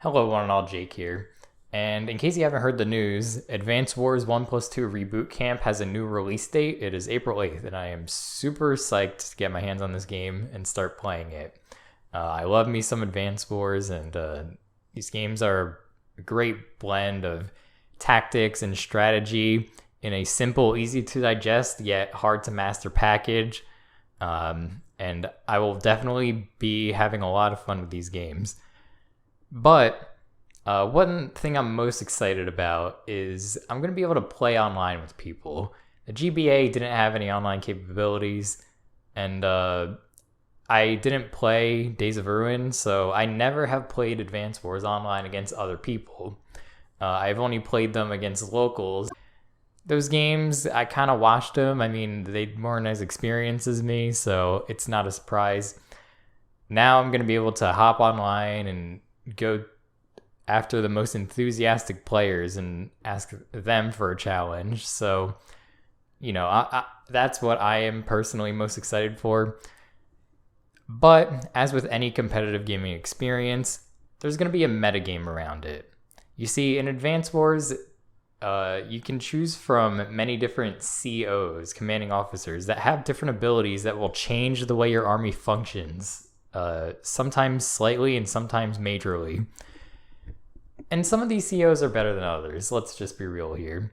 Hello, one and all, Jake here. And in case you haven't heard the news, Advance Wars 1 Plus 2 Reboot Camp has a new release date. It is April 8th, and I am super psyched to get my hands on this game and start playing it. I love me some Advance Wars, and these games are a great blend of tactics and strategy in a simple, easy to digest, yet hard to master package. And I will definitely be having a lot of fun with these games. But one thing I'm most excited about is I'm going to be able to play online with people. The GBA didn't have any online capabilities, and I didn't play Days of Ruin, so I never have played Advance Wars online against other people. I've only played them against locals. Those games, I kind of watched them. I mean, they weren't as experienced as me, so it's not a surprise. Now I'm going to be able to hop online and go after the most enthusiastic players and ask them for a challenge. So, that's what I am personally most excited for. But as with any competitive gaming experience, there's going to be a metagame around it. You see, in Advance Wars, you can choose from many different COs, commanding officers, that have different abilities that will change the way your army functions. Sometimes slightly and sometimes majorly. And some of these COs are better than others. Let's just be real here.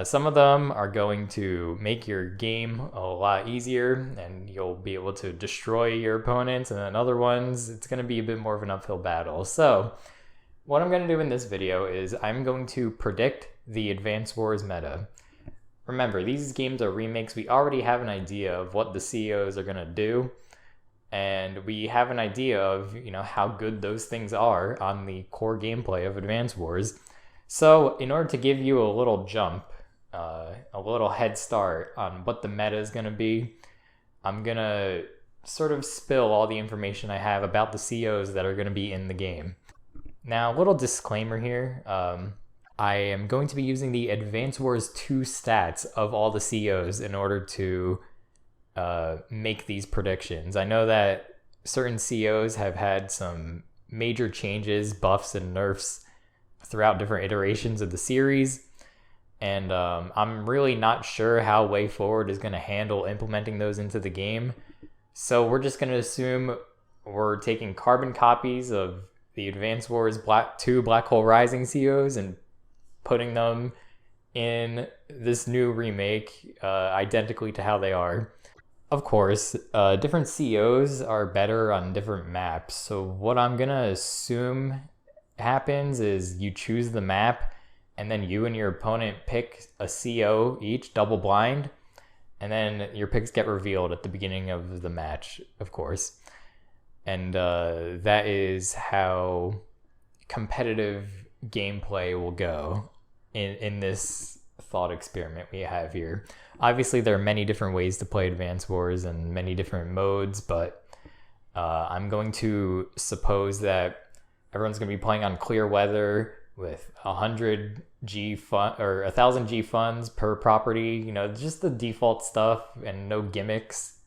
Some of them are going to make your game a lot easier and you'll be able to destroy your opponents. And then other ones, it's going to be a bit more of an uphill battle. So what I'm going to do in this video is I'm going to predict the Advance Wars meta. Remember, these games are remakes. We already have an idea of what the COs are going to do. And we have an idea of, how good those things are on the core gameplay of Advance Wars. So in order to give you a little jump, a little head start on what the meta is going to be, I'm going to sort of spill all the information I have about the COs that are going to be in the game. Now, a little disclaimer here. I am going to be using the Advance Wars 2 stats of all the COs in order to make these predictions. I know that certain COs have had some major changes, buffs, and nerfs throughout different iterations of the series, and I'm really not sure how Way Forward is going to handle implementing those into the game. So we're just going to assume we're taking carbon copies of the Advance Wars 2 Black Hole Rising COs and putting them in this new remake identically to how they are. Of course, different COs are better on different maps. So what I'm going to assume happens is you choose the map and then you and your opponent pick a CO each, double blind, and then your picks get revealed at the beginning of the match, of course. And that is how competitive gameplay will go in this thought experiment we have here. Obviously, there are many different ways to play Advance Wars and many different modes, but I'm going to suppose that everyone's going to be playing on clear weather with 100 G fun or 1,000 G funds per property. Just the default stuff and no gimmicks.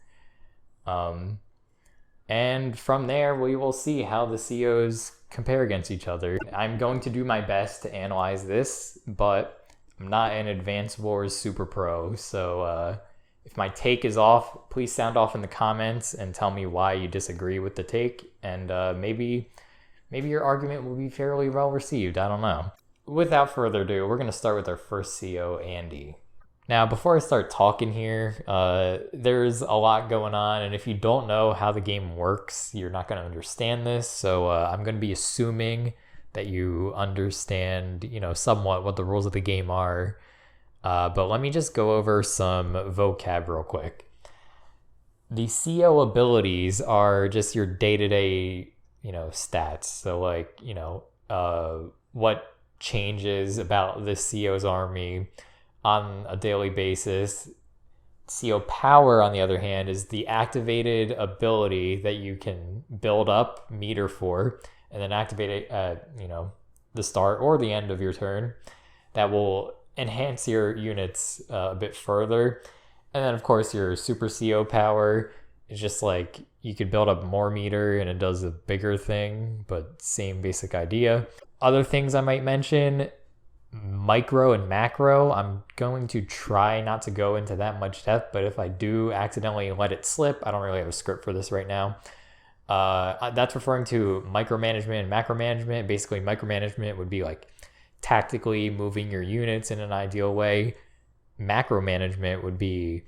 And from there, we will see how the COs compare against each other. I'm going to do my best to analyze this, but I'm not an Advance Wars super pro, so if my take is off, please sound off in the comments and tell me why you disagree with the take, and maybe your argument will be fairly well received. I don't know. Without further ado, we're going to start with our first CO, Andy. Now, before I start talking here, there's a lot going on, and if you don't know how the game works, you're not going to understand this, so I'm going to be assuming that you understand, somewhat what the rules of the game are. But let me just go over some vocab real quick. The CO abilities are just your day-to-day, stats. So like, what changes about this CO's army on a daily basis. CO power, on the other hand, is the activated ability that you can build up meter for, and then activate it at, the start or the end of your turn. That will enhance your units a bit further. And then, of course, your super CO power It's just like you could build up more meter and it does a bigger thing, but same basic idea. Other things I might mention, micro and macro. I'm going to try not to go into that much depth, but if I do accidentally let it slip, I don't really have a script for this right now. That's referring to micromanagement and macromanagement. Basically, micromanagement would be like tactically moving your units in an ideal way. Macromanagement would be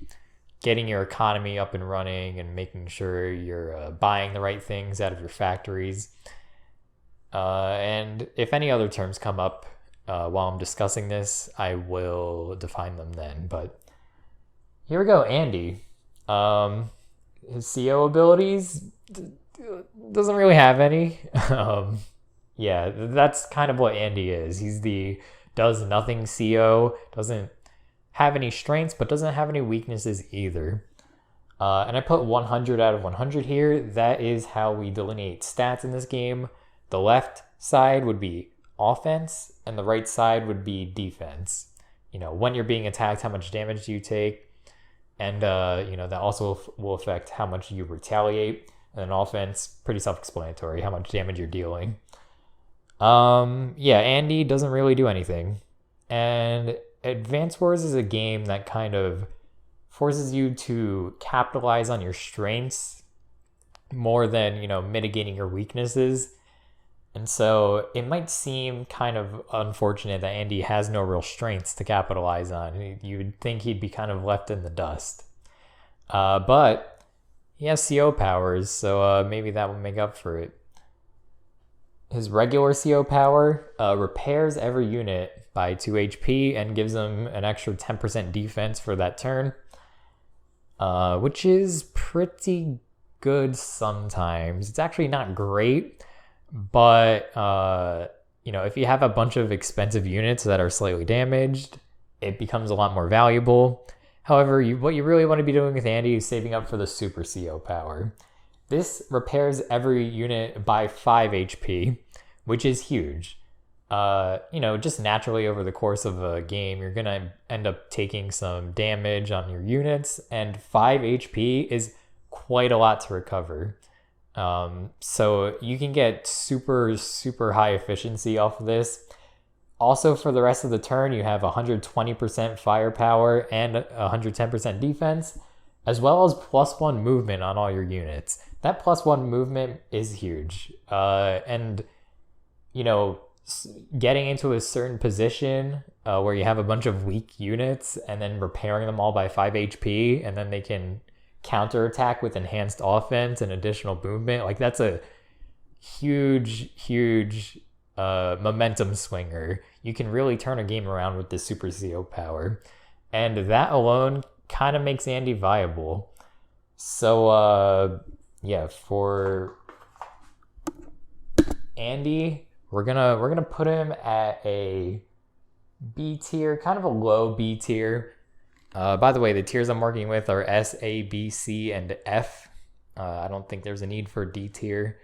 getting your economy up and running and making sure you're buying the right things out of your factories. And if any other terms come up while I'm discussing this, I will define them then. But here we go, Andy. His CO abilities doesn't really have any. Yeah, that's kind of what Andy is. He's the does nothing CO, doesn't have any strengths, but doesn't have any weaknesses either. And I put 100 out of 100 here. That is how we delineate stats in this game. The left side would be offense, and the right side would be defense. You know, when you're being attacked, how much damage do you take? And, that also will affect how much you retaliate. And then offense, pretty self-explanatory, how much damage you're dealing. Andy doesn't really do anything. And Advance Wars is a game that kind of forces you to capitalize on your strengths more than, mitigating your weaknesses. And so it might seem kind of unfortunate that Andy has no real strengths to capitalize on. You would think he'd be kind of left in the dust. But he has CO powers, so maybe that will make up for it. His regular CO power repairs every unit by 2 HP and gives them an extra 10% defense for that turn, which is pretty good sometimes. It's actually not great, but if you have a bunch of expensive units that are slightly damaged, it becomes a lot more valuable. However, what you really want to be doing with Andy is saving up for the super CO power. This repairs every unit by 5 HP, which is huge. Just naturally over the course of a game, you're going to end up taking some damage on your units, and 5 HP is quite a lot to recover. So you can get super, super high efficiency off of this. Also, for the rest of the turn, you have 120% firepower and 110% defense, as well as +1 movement on all your units. That +1 movement is huge. Getting into a certain position where you have a bunch of weak units and then repairing them all by 5 HP, and then they can counterattack with enhanced offense and additional movement. Like, that's a huge, huge momentum swinger. You can really turn a game around with this super CO power. And that alone kind of makes Andy viable. So, for Andy, we're gonna put him at a B tier, kind of a low B tier. By the way, the tiers I'm working with are S, A, B, C, and F. I don't think there's a need for D tier.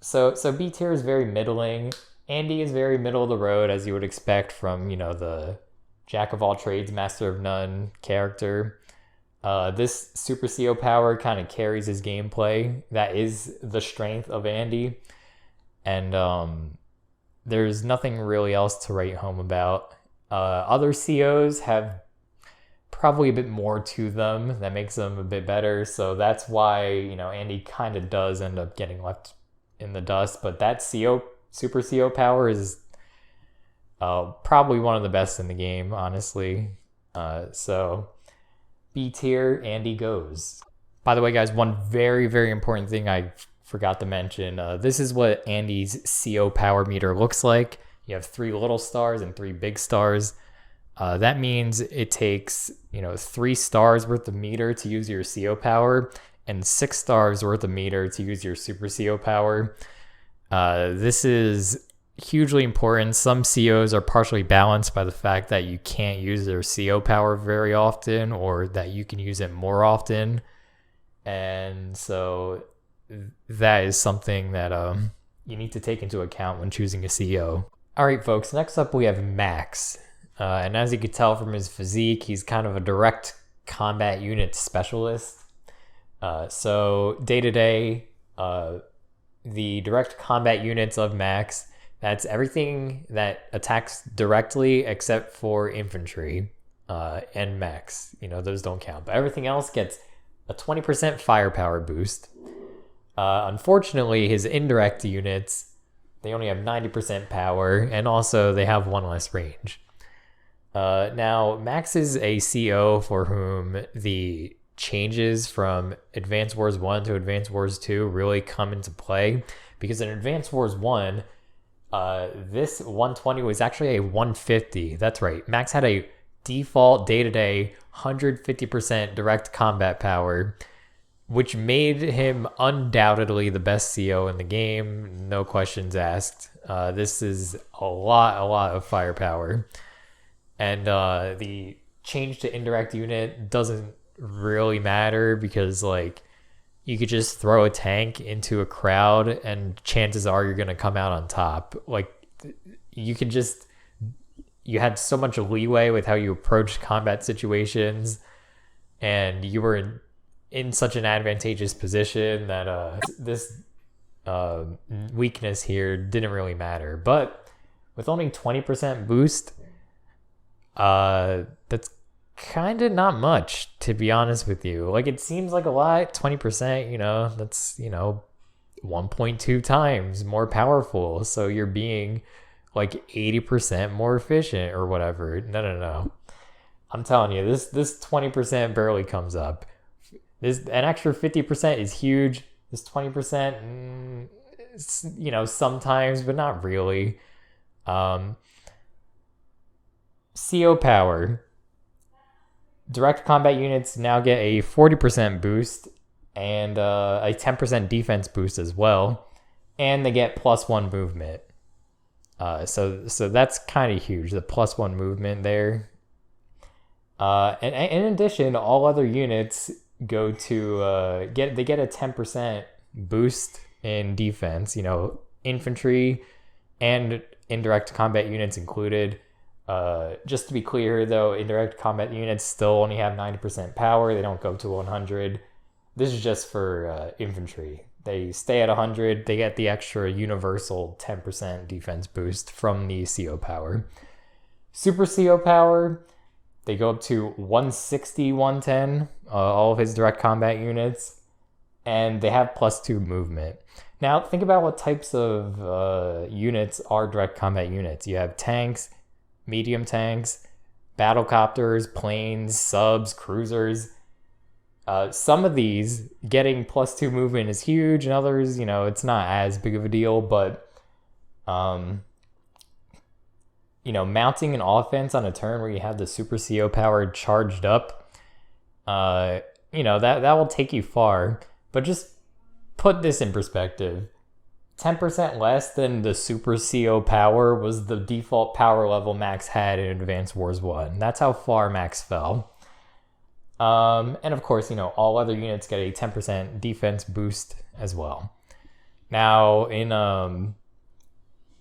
So B tier is very middling. Andy is very middle of the road, as you would expect from, the jack of all trades, master of none character. This super CO power kind of carries his gameplay. That is the strength of Andy. And there's nothing really else to write home about. Other COs have probably a bit more to them that makes them a bit better. So that's why, Andy kind of does end up getting left in the dust. But that super CO power is probably one of the best in the game, honestly. So B tier, Andy goes. By the way, guys, one very, very important thing I forgot to mention. This is what Andy's CO power meter looks like. You have 3 little stars and 3 big stars. That means it takes, 3 stars worth of meter to use your CO power and 6 stars worth of meter to use your super CO power. This is hugely important. Some COs are partially balanced by the fact that you can't use their CO power very often, or that you can use it more often. And so that is something that you need to take into account when choosing a CO. All right, folks, next up we have Max. And as you could tell from his physique, he's kind of a direct combat unit specialist. So day-to-day, the direct combat units of Max, that's everything that attacks directly except for infantry and Max. Those don't count. But everything else gets a 20% firepower boost. Unfortunately, his indirect units, they only have 90% power, and also they have one less range. Now, Max is a CO for whom the changes from Advance Wars 1 to Advance Wars 2 really come into play, because in Advance Wars 1, this 120 was actually a 150. That's right. Max had a default day-to-day 150% direct combat power, which made him undoubtedly the best CO in the game. No questions asked. This is a lot of firepower. And the change to indirect unit doesn't really matter, because you could just throw a tank into a crowd and chances are you're going to come out on top. You had so much leeway with how you approached combat situations, and you were in such an advantageous position that this weakness here didn't really matter. But with only 20% boost, that's kind of not much, to be honest with you. It seems like a lot. 20%, that's 1.2 times more powerful, so you're being 80% more efficient or whatever. No, I'm telling you, this 20% barely comes up. An extra 50% is huge. This 20%, sometimes, but not really. CO power. Direct combat units now get a 40% boost and a 10% defense boost as well. And they get +1 movement. So that's kind of huge, the +1 movement there. And in addition, all other units go to get a 10% boost in defense. Infantry and indirect combat units included. Just to be clear, though, indirect combat units still only have 90% power. They don't go to 100. This is just for infantry. They stay at 100. They get the extra universal 10% defense boost from the CO power. Super CO power, they go up to 160, 110, all of his direct combat units, and they have +2 movement. Now, think about what types of units are direct combat units. You have tanks, medium tanks, battlecopters, planes, subs, cruisers. Some of these getting +2 movement is huge, and others, it's not as big of a deal, but mounting an offense on a turn where you have the super CO power charged up, that will take you far. But just put this in perspective. 10% less than the super CO power was the default power level Max had in Advance Wars 1. That's how far Max fell. And of course, all other units get a 10% defense boost as well. Now, in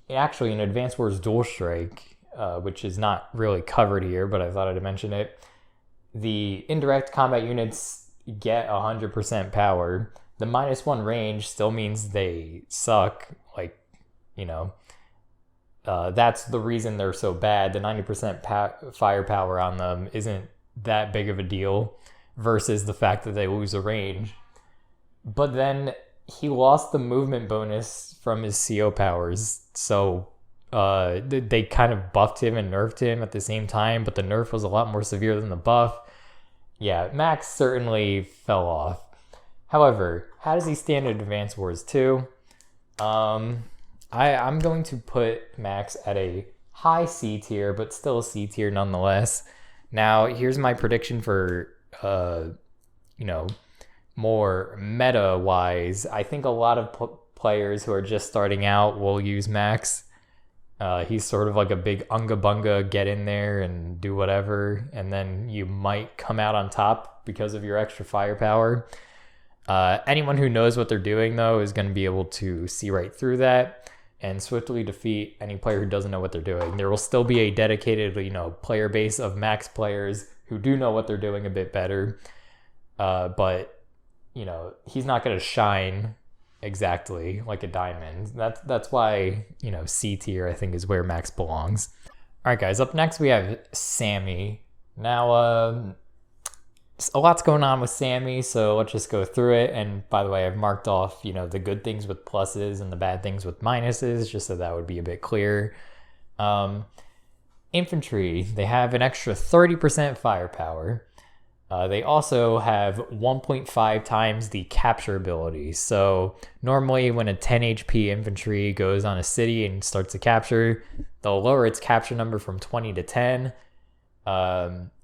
Advance Wars Dual Strike, which is not really covered here, but I thought I'd mention it, the indirect combat units get 100% power. The -1 range still means they suck. That's the reason they're so bad. The 90% firepower on them isn't that big of a deal versus the fact that they lose a range. But then he lost the movement bonus from his CO powers, so they kind of buffed him and nerfed him at the same time, but the nerf was a lot more severe than the buff. Yeah, Max certainly fell off. However, how does he stand in Advance Wars 2? I'm going to put Max at a high C tier, but still a C tier nonetheless. Now, here's my prediction for, more meta-wise. I think a lot of players who are just starting out will use Max. He's sort of like a big unga-bunga, get in there and do whatever, and then you might come out on top because of your extra firepower. Anyone who knows what they're doing, though, is going to be able to see right through that and swiftly defeat any player who doesn't know what they're doing. There will still be a dedicated, player base of Max players who do know what they're doing a bit better. But he's not going to shine exactly like a diamond. That's why, C tier I think is where Max belongs. All right, guys, up next we have Sami. Now, a lot's going on with Sami, so let's just go through it. And by the way, I've marked off, the good things with pluses and the bad things with minuses, just so that would be a bit clearer. Infantry, they have an extra 30% firepower. They also have 1.5 times the capture ability. So normally when a 10 HP infantry goes on a city and starts to capture, they'll lower its capture number from 20 to 10.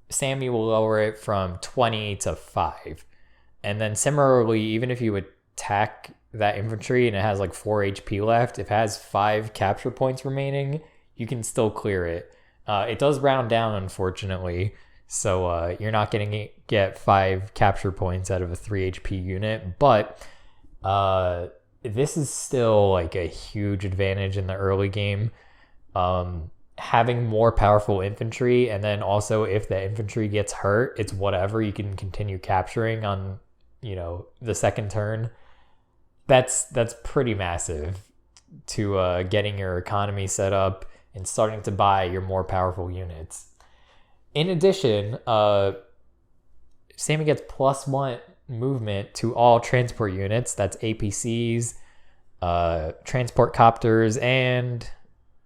Sami will lower it from 20 to 5. And then similarly, even if you attack that infantry and it has like 4 HP left, if it has 5 capture points remaining, you can still clear it. It does round down, unfortunately. So you're not going to get 5 capture points out of a 3 HP unit. But this is still like a huge advantage in the early game. Having more powerful infantry, and then also if the infantry gets hurt, it's whatever. You can continue capturing on, the second turn. That's pretty massive to getting your economy set up and starting to buy your more powerful units. In addition, Sami gets +1 movement to all transport units. That's APCs, transport copters, and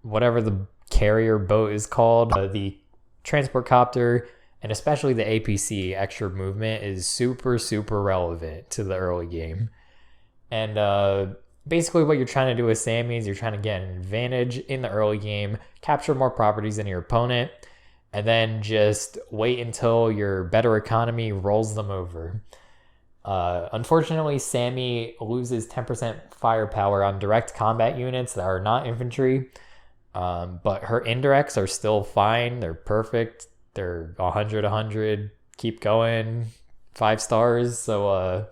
whatever the carrier boat is called. The transport copter, and especially the APC extra movement, is super, super relevant to the early game. And basically what you're trying to do with Sami is you're trying to get an advantage in the early game, capture more properties than your opponent, and then just wait until your better economy rolls them over. Unfortunately, Sami loses 10% firepower on direct combat units that are not infantry, but her indirects are still fine. They're perfect. They're 100, keep going, 5 stars. So,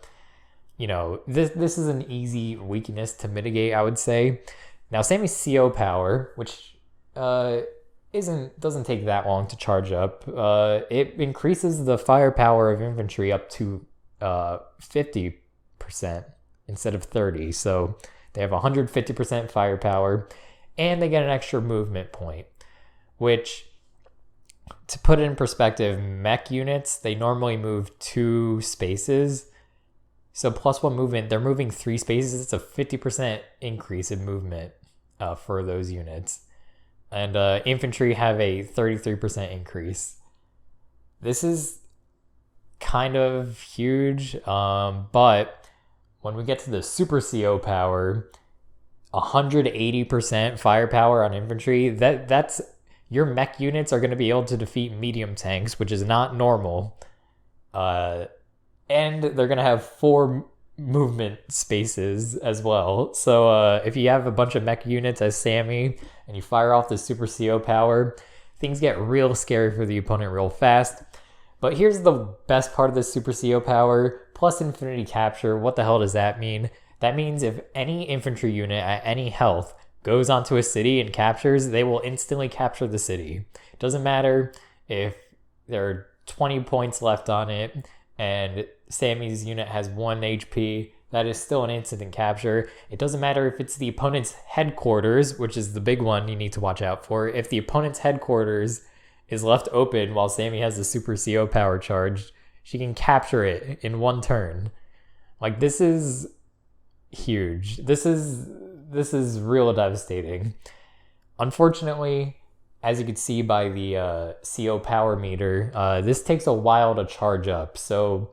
this is an easy weakness to mitigate, I would say. Now, Sami's CO power, which doesn't take that long to charge up. It increases the firepower of infantry up to 50% instead of 30. So they have 150% firepower, and they get an extra movement point, which, to put it in perspective, mech units, they normally move 2 spaces. So +1 movement, they're moving 3 spaces. It's a 50% increase in movement for those units. And infantry have a 33% increase. This is kind of huge, but when we get to the super CO power, 180% firepower on infantry, that's your mech units are going to be able to defeat medium tanks, which is not normal. And they're going to have 4 movement spaces as well. So if you have a bunch of mech units as Sami and you fire off the super CO power, things get real scary for the opponent real fast. But here's the best part of the super CO power, plus infinity capture. What the hell does that mean? That means if any infantry unit at any health goes onto a city and captures, they will instantly capture the city. It doesn't matter if there are 20 points left on it and Sami's unit has 1 HP, that is still an instant capture. It doesn't matter if it's the opponent's headquarters, which is the big one you need to watch out for. If the opponent's headquarters is left open while Sami has the super CO power charged, she can capture it in 1 turn. Like, this is huge. This is real devastating. Unfortunately, as you can see by the CO power meter, this takes a while to charge up. So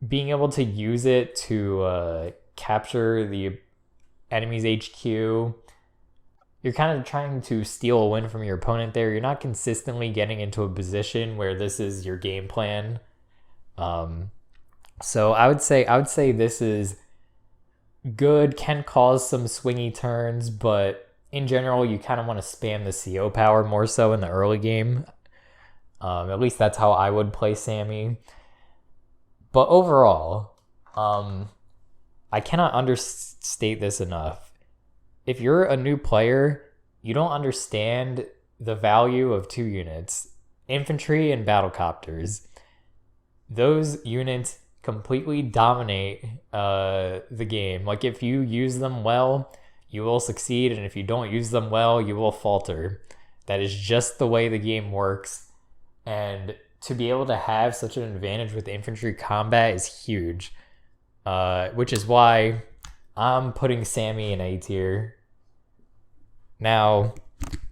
being able to use it to capture the enemy's HQ, you're kind of trying to steal a win from your opponent there. You're not consistently getting into a position where this is your game plan. So I would say this is good, can cause some swingy turns, but in general, you kind of want to spam the CO power more so in the early game. At least that's how I would play Sami. But overall, I cannot understate this enough. If you're a new player, you don't understand the value of 2 units, infantry and battlecopters. Those units completely dominate the game. Like, if you use them well, you will succeed, and if you don't use them well, you will falter. That is just the way the game works, and to be able to have such an advantage with infantry combat is huge, which is why I'm putting Sami in A tier. Now,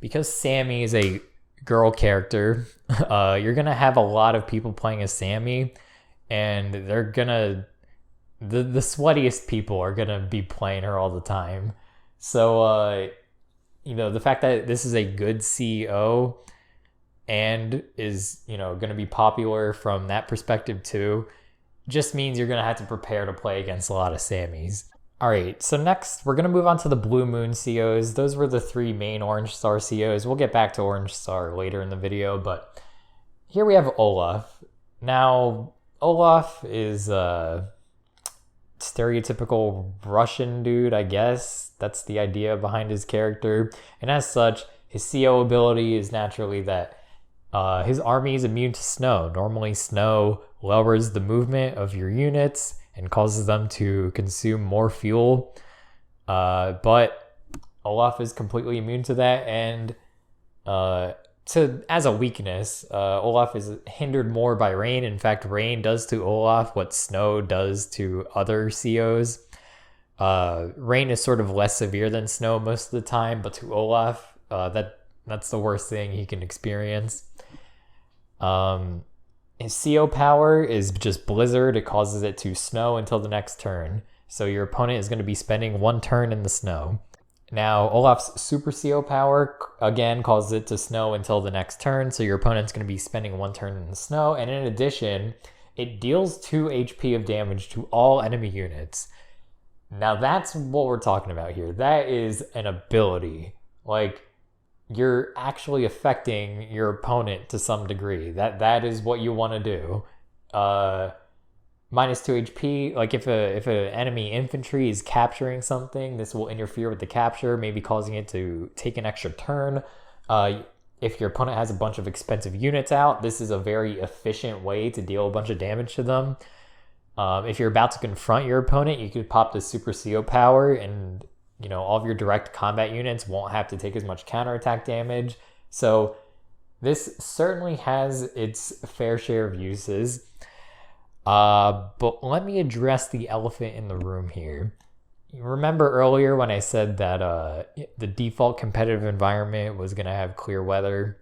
because Sami is a girl character, you're gonna have a lot of people playing as Sami, and they're gonna the sweatiest people are gonna be playing her all the time. So the fact that this is a good CEO and is gonna be popular from that perspective too, just means you're gonna have to prepare to play against a lot of Samis. All right, so next we're going to move on to the Blue Moon COs. Those were the 3 main Orange Star COs. We'll get back to Orange Star later in the video, but here we have Olaf. Now, Olaf is a stereotypical Russian dude, I guess. That's the idea behind his character. And as such, his CO ability is naturally that his army is immune to snow. Normally, snow lowers the movement of your units and causes them to consume more fuel. But Olaf is completely immune to that, and as a weakness, Olaf is hindered more by rain. In fact, rain does to Olaf what snow does to other COs. Rain is sort of less severe than snow most of the time, but to Olaf, that's the worst thing he can experience. His CO power is just Blizzard. It causes it to snow until the next turn. So your opponent is going to be spending 1 turn in the snow. Now, Olaf's Super CO power, again, causes it to snow until the next turn. So your opponent's going to be spending 1 turn in the snow. And in addition, it deals 2 HP of damage to all enemy units. Now, that's what we're talking about here. That is an ability. Like, you're actually affecting your opponent to some degree. That is what you want to do. Minus 2 HP. Like, if an enemy infantry is capturing something, this will interfere with the capture, maybe causing it to take an extra turn. If your opponent has a bunch of expensive units out, this is a very efficient way to deal a bunch of damage to them. If you're about to confront your opponent, you could pop the Super CO power, and all of your direct combat units won't have to take as much counterattack damage. So this certainly has its fair share of uses. But let me address the elephant in the room here. You remember earlier when I said that the default competitive environment was going to have clear weather?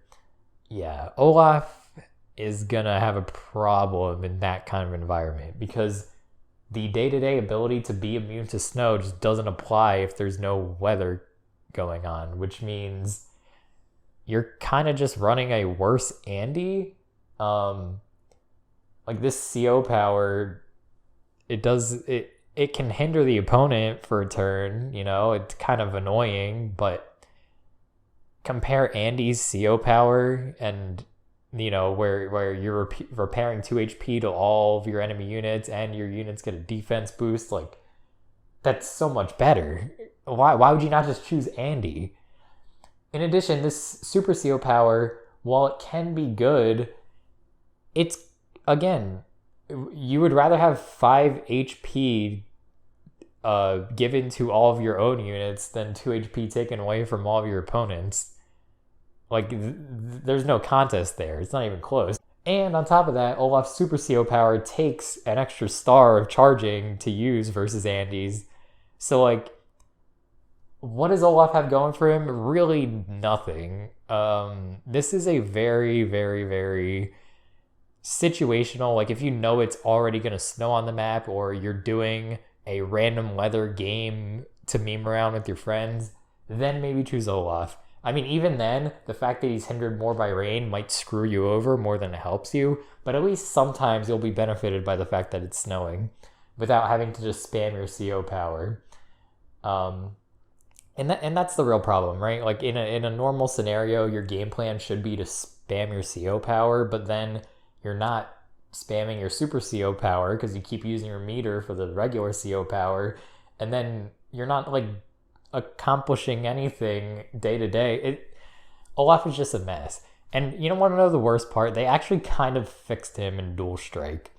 Yeah, Olaf is going to have a problem in that kind of environment, because the day-to-day ability to be immune to snow just doesn't apply if there's no weather going on, which means you're kind of just running a worse Andy. Like, this CO power, it can hinder the opponent for a turn, it's kind of annoying, but compare Andy's CO power and where you're repairing 2 HP to all of your enemy units and your units get a defense boost. Like, that's so much better. Why would you not just choose Andy? In addition, this Super CO power, while it can be good, it's, again, you would rather have 5 HP given to all of your own units than 2 HP taken away from all of your opponents. Like, there's no contest there. It's not even close. And on top of that, Olaf's Super CO power takes an extra star of charging to use versus Andy's. So, like, what does Olaf have going for him? Really nothing. This is a very, very, very situational. Like, if you know it's already going to snow on the map, or you're doing a random weather game to meme around with your friends, then maybe choose Olaf. I mean, even then, the fact that he's hindered more by rain might screw you over more than it helps you, but at least sometimes you'll be benefited by the fact that it's snowing without having to just spam your CO power. And that's the real problem, right? Like, in a normal scenario, your game plan should be to spam your CO power, but then you're not spamming your Super CO power because you keep using your meter for the regular CO power, and then you're not, like, accomplishing anything day to day. Olaf is just a mess. And you don't want to know the worst part? They actually kind of fixed him in Dual Strike.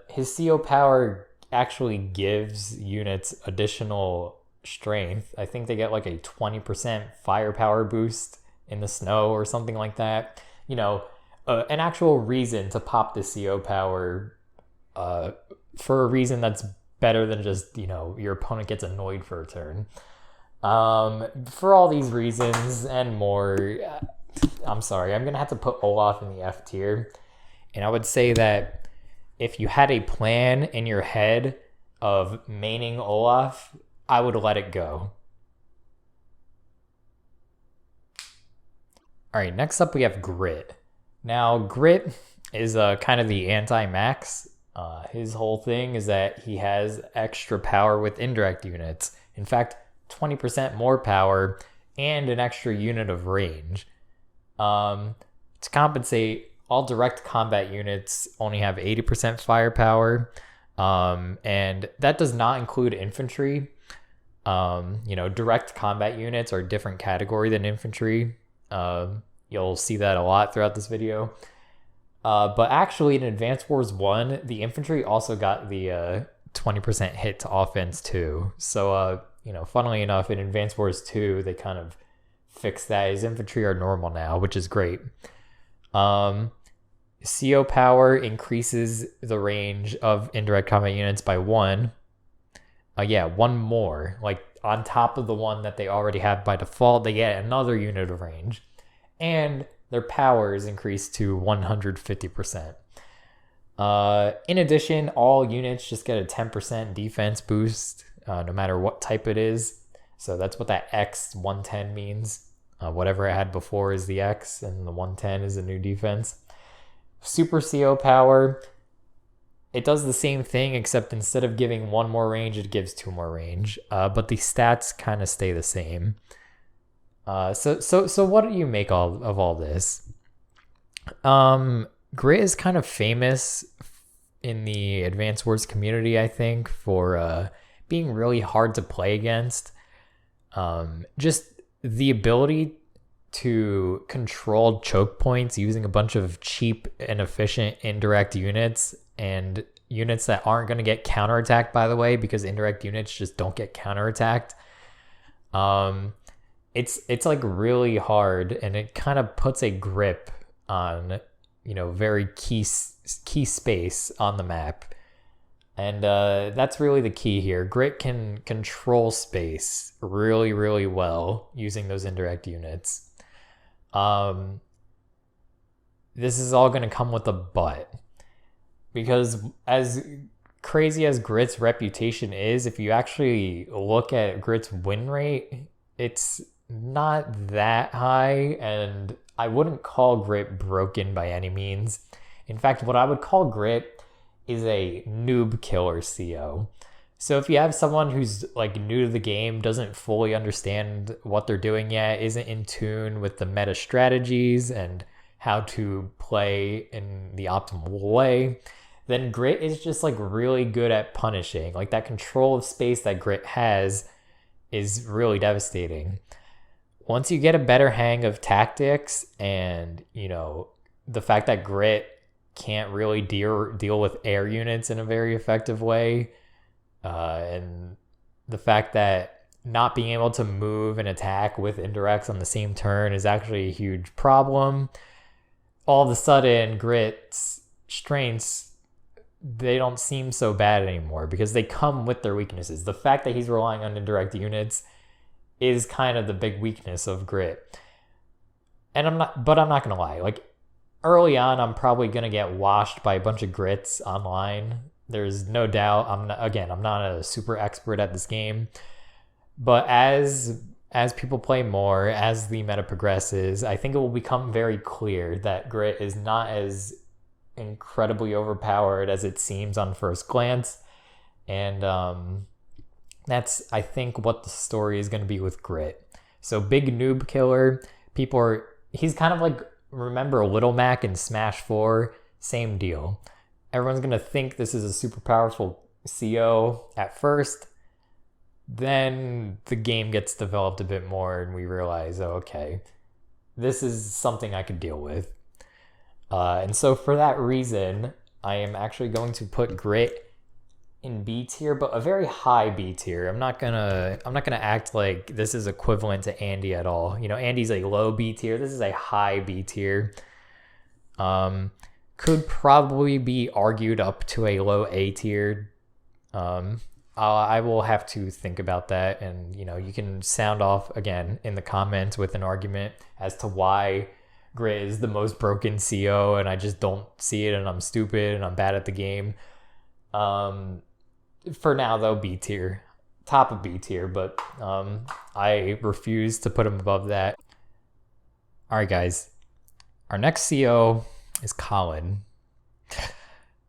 His CO power actually gives units additional strength. I think they get like a 20% firepower boost in the snow or something like that. An actual reason to pop the CO power for a reason that's better than just, your opponent gets annoyed for a turn. For all these reasons and more, I'm sorry, I'm going to have to put Olaf in the F tier. And I would say that if you had a plan in your head of maining Olaf, I would let it go. All right, next up we have Grit. Now, Grit is kind of the anti-Max. His whole thing is that he has extra power with indirect units. In fact, 20% more power and an extra unit of range. To compensate, all direct combat units only have 80% firepower, and that does not include infantry. Direct combat units are a different category than infantry. You'll see that a lot throughout this video. But actually, in Advance Wars 1, the infantry also got the 20% hit to offense too. So, funnily enough, in Advance Wars 2, they kind of fixed that. His infantry are normal now, which is great. CO power increases the range of indirect combat units by 1. One more. Like, on top of the one that they already have by default, they get another unit of range. And their power is increased to 150%. In addition, all units just get a 10% defense boost, no matter what type it is. So that's what that X 110 means. Whatever I had before is the X, and the 110 is a new defense. Super CO power, it does the same thing, except instead of giving 1 more range, it gives 2 more range. But the stats kind of stay the same. So what do you make of all this? Grit is kind of famous in the Advance Wars community, I think, for being really hard to play against. Just the ability to control choke points using a bunch of cheap and efficient indirect units, and units that aren't going to get counterattacked, by the way, because indirect units just don't get counterattacked. It's like really hard, and it kind of puts a grip on, very key space on the map. And that's really the key here. Grit can control space really, really well using those indirect units. This is all going to come with a but. Because as crazy as Grit's reputation is, if you actually look at Grit's win rate, it's not that high, and I wouldn't call Grit broken by any means. In fact, what I would call Grit is a noob killer CO. So if you have someone who's like new to the game, doesn't fully understand what they're doing yet, isn't in tune with the meta strategies and how to play in the optimal way, then Grit is just like really good at punishing. Like that control of space that Grit has is really devastating. Once you get a better hang of tactics and, the fact that Grit can't really deal with air units in a very effective way, and the fact that not being able to move and attack with indirects on the same turn is actually a huge problem, all of a sudden Grit's strengths, they don't seem so bad anymore because they come with their weaknesses. The fact that he's relying on indirect units is kind of the big weakness of Grit. And I'm not gonna lie, like early on I'm probably gonna get washed by a bunch of Grits online. There's no doubt. I'm not a super expert at this game, but as people play more, as the meta progresses, I think it will become very clear that Grit is not as incredibly overpowered as it seems on first glance. And that's, I think, what the story is going to be with Grit. So big noob killer. He's kind of like, remember Little Mac in Smash 4? Same deal. Everyone's going to think this is a super powerful CO at first. Then the game gets developed a bit more and we realize, oh, okay, this is something I could deal with. And so for that reason, I am actually going to put Grit in B tier, but a very high B tier. I'm not gonna act like this is equivalent to Andy at all. You know, Andy's a low B tier. This is a high B tier. Could probably be argued up to a low A tier. I will have to think about that, and you know, you can sound off again in the comments with an argument as to why Grit is the most broken CO, and I just don't see it, and I'm stupid, and I'm bad at the game. For now, though, B tier. Top of B tier, but I refuse to put him above that. All right, guys. Our next CO is Colin.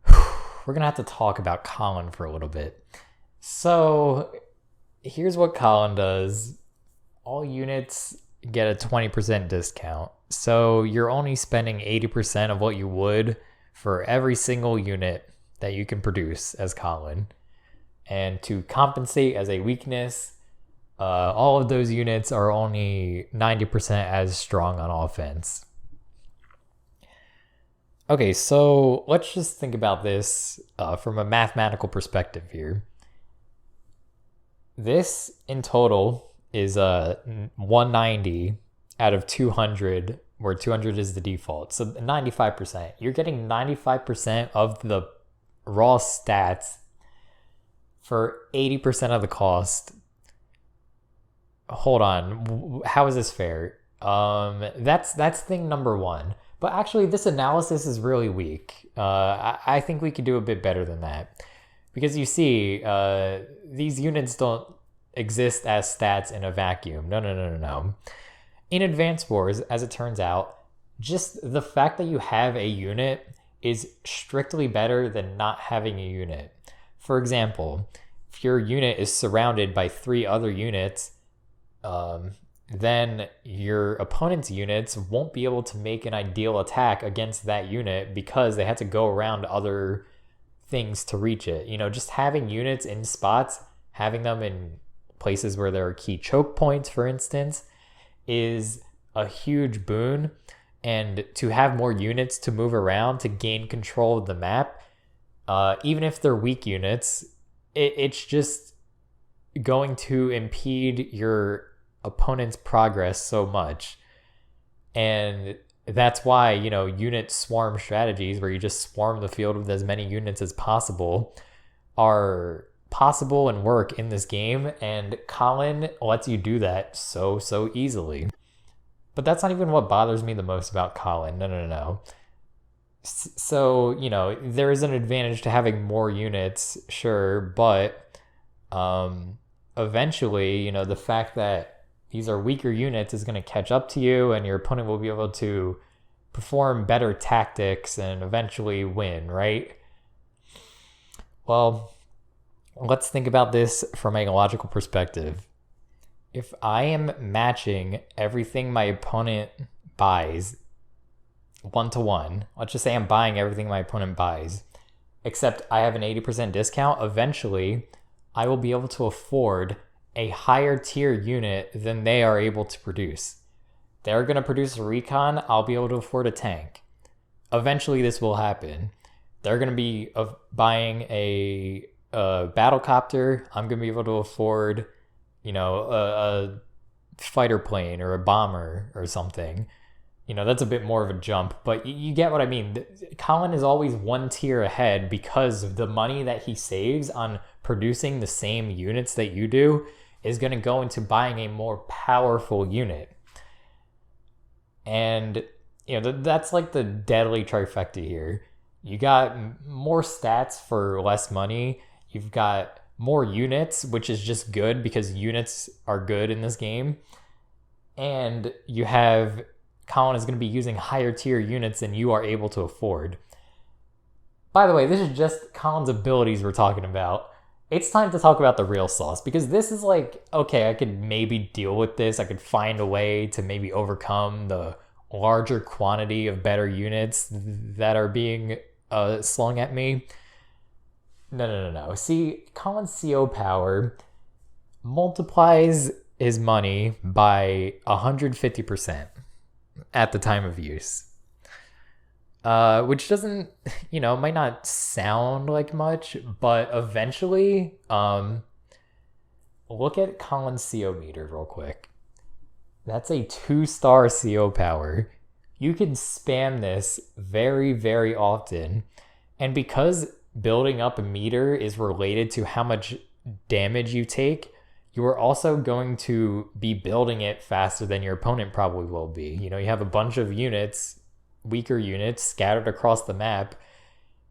We're going to have to talk about Colin for a little bit. So, here's what Colin does. All units get a 20% discount. So, you're only spending 80% of what you would for every single unit that you can produce as Colin. And to compensate as a weakness, all of those units are only 90% as strong on offense. Okay, so let's just think about this from a mathematical perspective here. This in total is 190 out of 200, where 200 is the default. So 95%. You're getting 95% of the raw stats for 80% of the cost. Hold on. How is this fair? That's thing number one. But actually, this analysis is really weak. I think we could do a bit better than that. Because you see, these units don't exist as stats in a vacuum. No. In Advance Wars, as it turns out, just the fact that you have a unit is strictly better than not having a unit. For example, if your unit is surrounded by 3 other units, then your opponent's units won't be able to make an ideal attack against that unit because they had to go around other things to reach it. You know, just having units in spots, having them in places where there are key choke points, for instance, is a huge boon. And to have more units to move around to gain control of the map, even if they're weak units, it's just going to impede your opponent's progress so much. And that's why, you know, unit swarm strategies where you just swarm the field with as many units as possible are possible and work in this game, and Colin lets you do that so easily. But that's not even what bothers me the most about Colin. No. So, you know, there is an advantage to having more units, sure, but eventually, you know, the fact that these are weaker units is going to catch up to you, and your opponent will be able to perform better tactics and eventually win, right? Well, let's think about this from a logical perspective. If I am matching everything my opponent buys 1-to-1, let's just say I'm buying everything my opponent buys, except I have an 80% discount, eventually I will be able to afford a higher tier unit than they are able to produce. They're going to produce a recon, I'll be able to afford a tank. Eventually this will happen. They're going to be buying a battlecopter, I'm going to be able to afford, you know, a fighter plane or a bomber or something. You know, that's a bit more of a jump, but you get what I mean. Colin is always one tier ahead because of the money that he saves on producing the same units that you do is going to go into buying a more powerful unit. And, you know, that's like the deadly trifecta here. You got more stats for less money. You've got more units, which is just good because units are good in this game. And you have Colin is going to be using higher tier units than you are able to afford. By the way, this is just Colin's abilities we're talking about. It's time to talk about the real sauce, because this is like, okay, I could maybe deal with this. I could find a way to maybe overcome the larger quantity of better units that are being slung at me. No. See, Colin's CO power multiplies his money by 150% at the time of use. which doesn't, might not sound like much, but eventually, look at Colin's CO meter real quick. That's a 2-star CO power. You can spam this very, very often. And because building up a meter is related to how much damage you take, you are also going to be building it faster than your opponent probably will be. You have a bunch of units, weaker units, scattered across the map.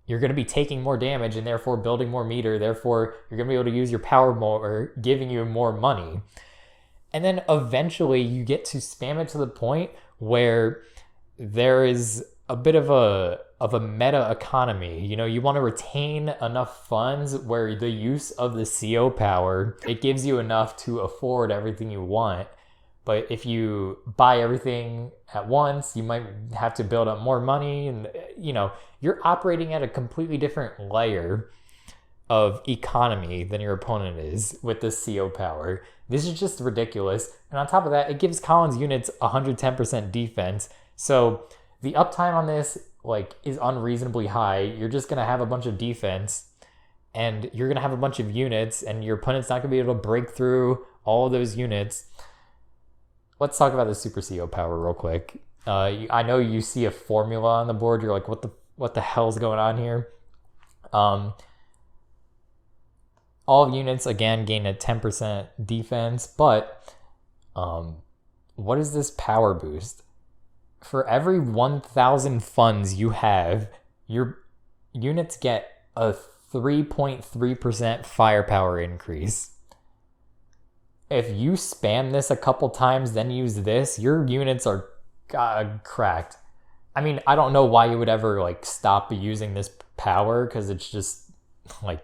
You're going to be taking more damage and therefore building more meter. Therefore, you're going to be able to use your power more, giving you more money. And then eventually you get to spam it to the point where there is a bit of a meta economy. You want to retain enough funds where the use of the CO power, it gives you enough to afford everything you want. But if you buy everything at once, you might have to build up more money, and you're operating at a completely different layer of economy than your opponent is with the CO power. This is just ridiculous. And on top of that, it gives Colin's units 110% defense. So the uptime on this is unreasonably high. You're just going to have a bunch of defense and you're going to have a bunch of units and your opponent's not going to be able to break through all of those units. Let's talk about the super CO power real quick. I know you see a formula on the board. You're like, what the hell's going on here? All units, again, gain a 10% defense, but what is this power boost? For every 1,000 funds you have, your units get a 3.3% firepower increase. If you spam this a couple times, then use this, your units are cracked. I mean, I don't know why you would ever stop using this power, because it's just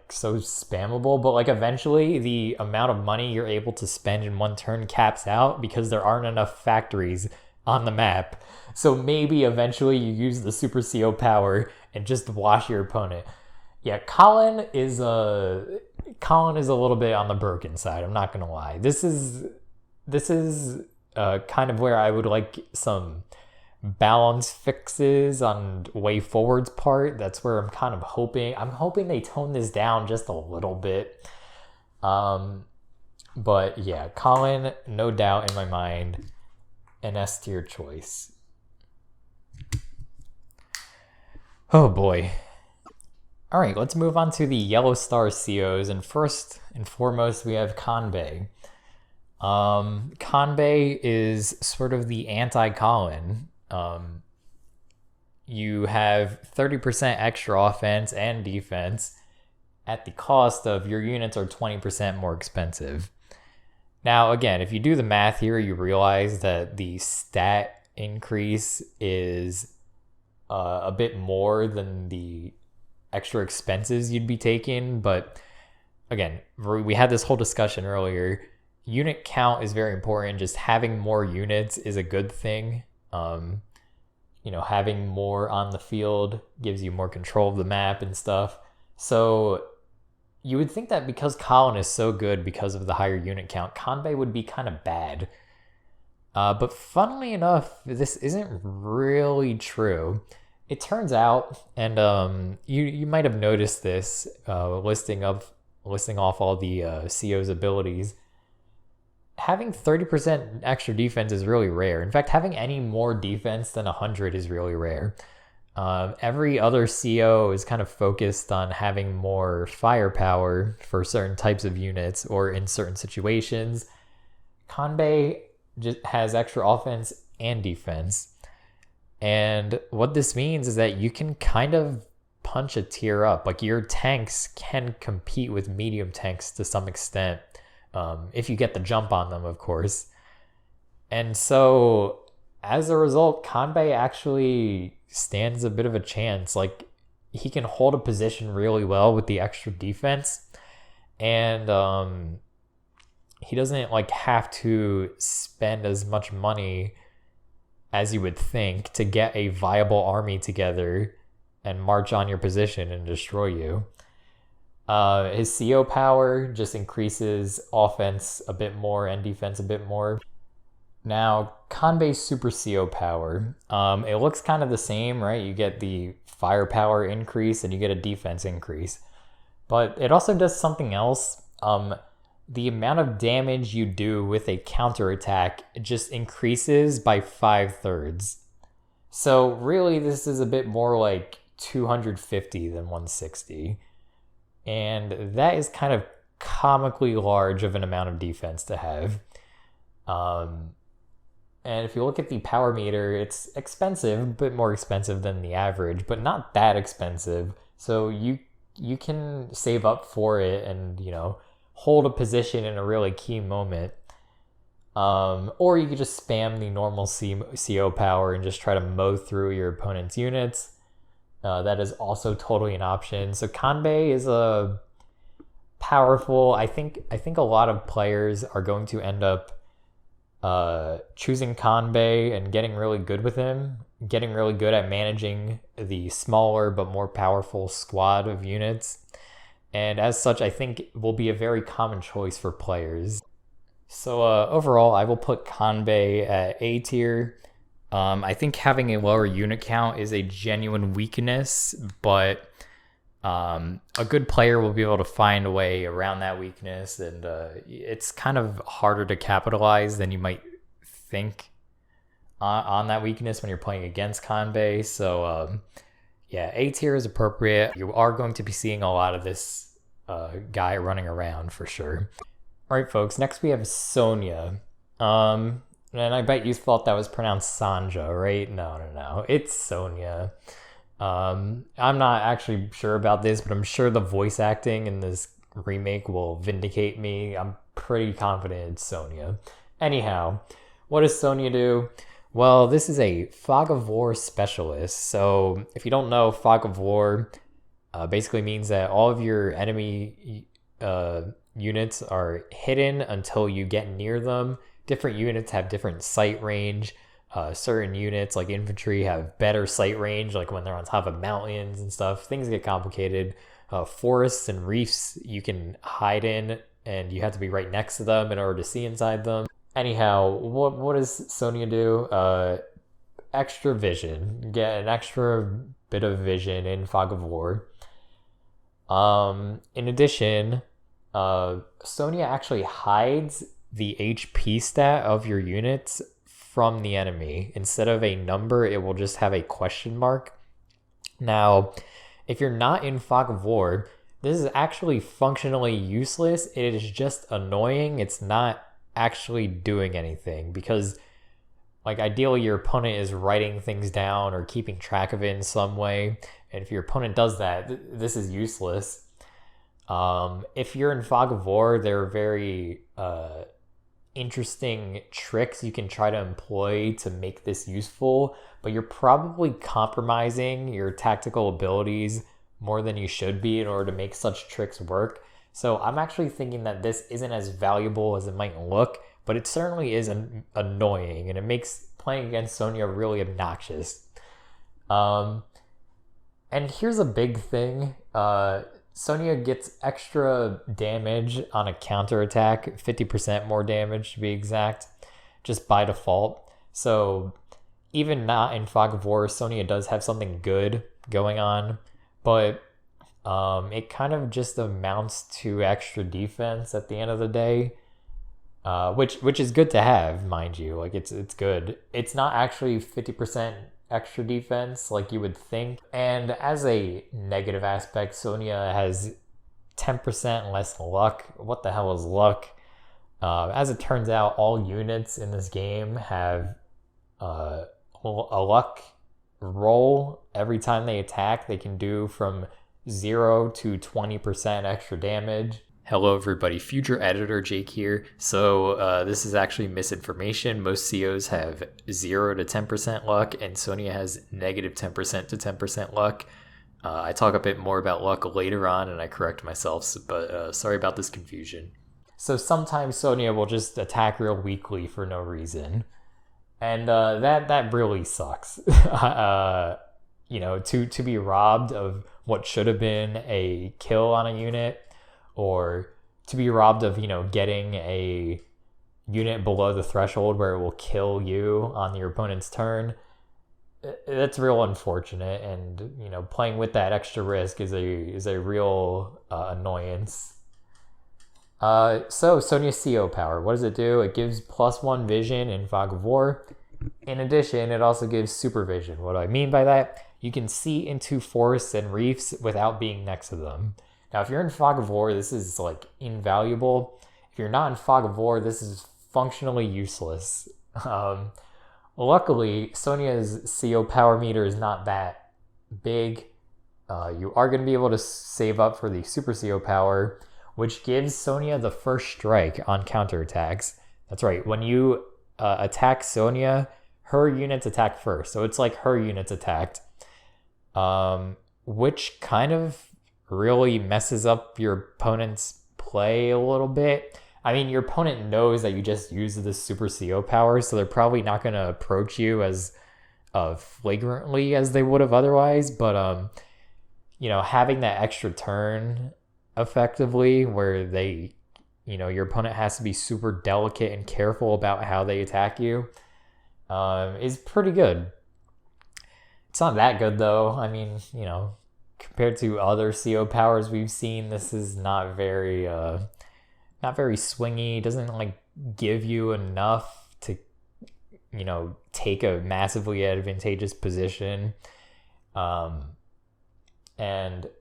so spammable, but eventually the amount of money you're able to spend in one turn caps out because there aren't enough factories on the map. So maybe eventually you use the super CO power and just wash your opponent. Yeah, Colin is a little bit on the broken side, I'm not gonna lie. This is kind of where I would like some balance fixes on way forward's part. That's where I'm kind of hoping they tone this down just a little bit. But yeah, Colin, no doubt in my mind, an S tier choice. Oh boy. All right, let's move on to the yellow star COs, and first and foremost we have Kanbei. Kanbei is sort of the anti-Colin. You have 30% extra offense and defense at the cost of your units are 20% more expensive. Now, again, if you do the math here, you realize that the stat increase is a bit more than the extra expenses you'd be taking. But again, we had this whole discussion earlier. Unit count is very important. Just having more units is a good thing. Having more on the field gives you more control of the map and stuff. So you would think that because Colin is so good because of the higher unit count, Kanbei would be kind of bad. But funnily enough, this isn't really true. It turns out, and you might have noticed this listing off all the CO's abilities, having 30% extra defense is really rare. In fact, having any more defense than 100 is really rare. Every other CO is kind of focused on having more firepower for certain types of units or in certain situations. Kanbei just has extra offense and defense. And what this means is that you can kind of punch a tier up. Your tanks can compete with medium tanks to some extent. If you get the jump on them, of course. And so, as a result, Kanbei actually stands a bit of a chance. He can hold a position really well with the extra defense. And he doesn't have to spend as much money as you would think to get a viable army together and march on your position and destroy you. His CO power just increases offense a bit more and defense a bit more. Now, Kanbei's Super CO power, it looks kind of the same, right? You get the firepower increase and you get a defense increase. But it also does something else. The amount of damage you do with a counterattack just increases by 5/3. So really, this is a bit more like 250 than 160. And that is kind of comically large of an amount of defense to have. And if you look at the power meter, it's expensive, a bit more expensive than the average, but not that expensive. So you can save up for it and, hold a position in a really key moment. Or you could just spam the normal CO power and just try to mow through your opponent's units. That is also totally an option. So Kanbei is a powerful. I think a lot of players are going to end up choosing Kanbei and getting really good with him, getting really good at managing the smaller but more powerful squad of units. And as such, I think will be a very common choice for players. So overall, I will put Kanbei at A tier. I think having a lower unit count is a genuine weakness, but a good player will be able to find a way around that weakness, and it's kind of harder to capitalize than you might think on that weakness when you're playing against Kanbei. So yeah, A tier is appropriate. You are going to be seeing a lot of this guy running around for sure. All right, folks, next we have Sonja. And I bet you thought that was pronounced Sonja, right? No, it's Sonja. I'm not actually sure about this, but I'm sure the voice acting in this remake will vindicate me. I'm pretty confident it's Sonja. Anyhow, what does Sonja do? Well, this is a Fog of War specialist. So if you don't know, Fog of War basically means that all of your enemy units are hidden until you get near them. Different units have different sight range. Certain units like infantry have better sight range, like when they're on top of mountains and stuff. Things get complicated. Forests and reefs you can hide in, and you have to be right next to them in order to see inside them. Anyhow, what does Sonja do? Extra vision. Get an extra bit of vision in Fog of War. In addition, Sonja actually hides the HP stat of your units from the enemy. Instead of a number, it will just have a question mark. Now, if you're not in Fog of War, this is actually functionally useless. It is just annoying. It's not actually doing anything because, like, ideally your opponent is writing things down or keeping track of it in some way. And if your opponent does that, this is useless. If you're in Fog of War, there are very interesting tricks you can try to employ to make this useful, but you're probably compromising your tactical abilities more than you should be in order to make such tricks work. So I'm actually thinking that this isn't as valuable as it might look, but it certainly is annoying, and it makes playing against Sonja really obnoxious. And here's a big thing. Sonja gets extra damage on a counterattack, 50% more damage to be exact, just by default. So even not in Fog of War, Sonja does have something good going on, but it kind of just amounts to extra defense at the end of the day, which is good to have, mind you. Like it's good. It's not actually 50% extra defense like you would think. And as a negative aspect, Sonja has 10% less luck. What the hell is luck? As it turns out, all units in this game have a luck roll every time they attack. They can do from 0 to 20% extra damage. Hello everybody, future editor Jake here. So this is actually misinformation. Most COs have 0 to 10% luck, and Sonja has negative 10% to 10% luck. I talk a bit more about luck later on, and I correct myself, but sorry about this confusion. So sometimes Sonja will just attack real weakly for no reason, and that really sucks. To be robbed of what should have been a kill on a unit, or to be robbed of, getting a, unit below the threshold where it will kill you on your opponent's turn. That's real unfortunate, and playing with that extra risk is a real annoyance. So Sonya's CO power, what does it do? It gives +1 vision in Fog of War. In addition, it also gives supervision. What do I mean by that? You can see into forests and reefs without being next to them. Now, if you're in Fog of War, this is like invaluable. If you're not in Fog of War, this is functionally useless. Luckily, Sonya's CO power meter is not that big. You are going to be able to save up for the Super CO power, which gives Sonja the first strike on counterattacks. That's right. When you attack Sonja, her units attack first. So it's like her units attacked, which kind of really messes up your opponent's play a little bit. I mean, your opponent knows that you just used the Super CO power, so they're probably not going to approach you as flagrantly as they would have otherwise. But, having that extra turn effectively where they, your opponent has to be super delicate and careful about how they attack you is pretty good. It's not that good, though. I mean, compared to other CO powers we've seen, this is not very swingy. It doesn't give you enough to take a massively advantageous position, and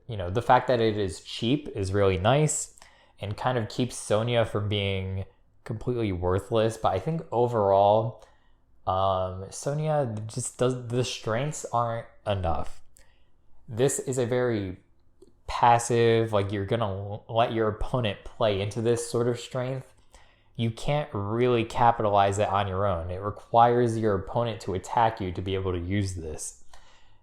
the fact that it is cheap is really nice and kind of keeps Sonja from being completely worthless. But I think overall, Sonja just the strengths aren't enough. This is a very passive, you're gonna let your opponent play into this sort of strength. You can't really capitalize it on your own. It requires your opponent to attack you to be able to use this.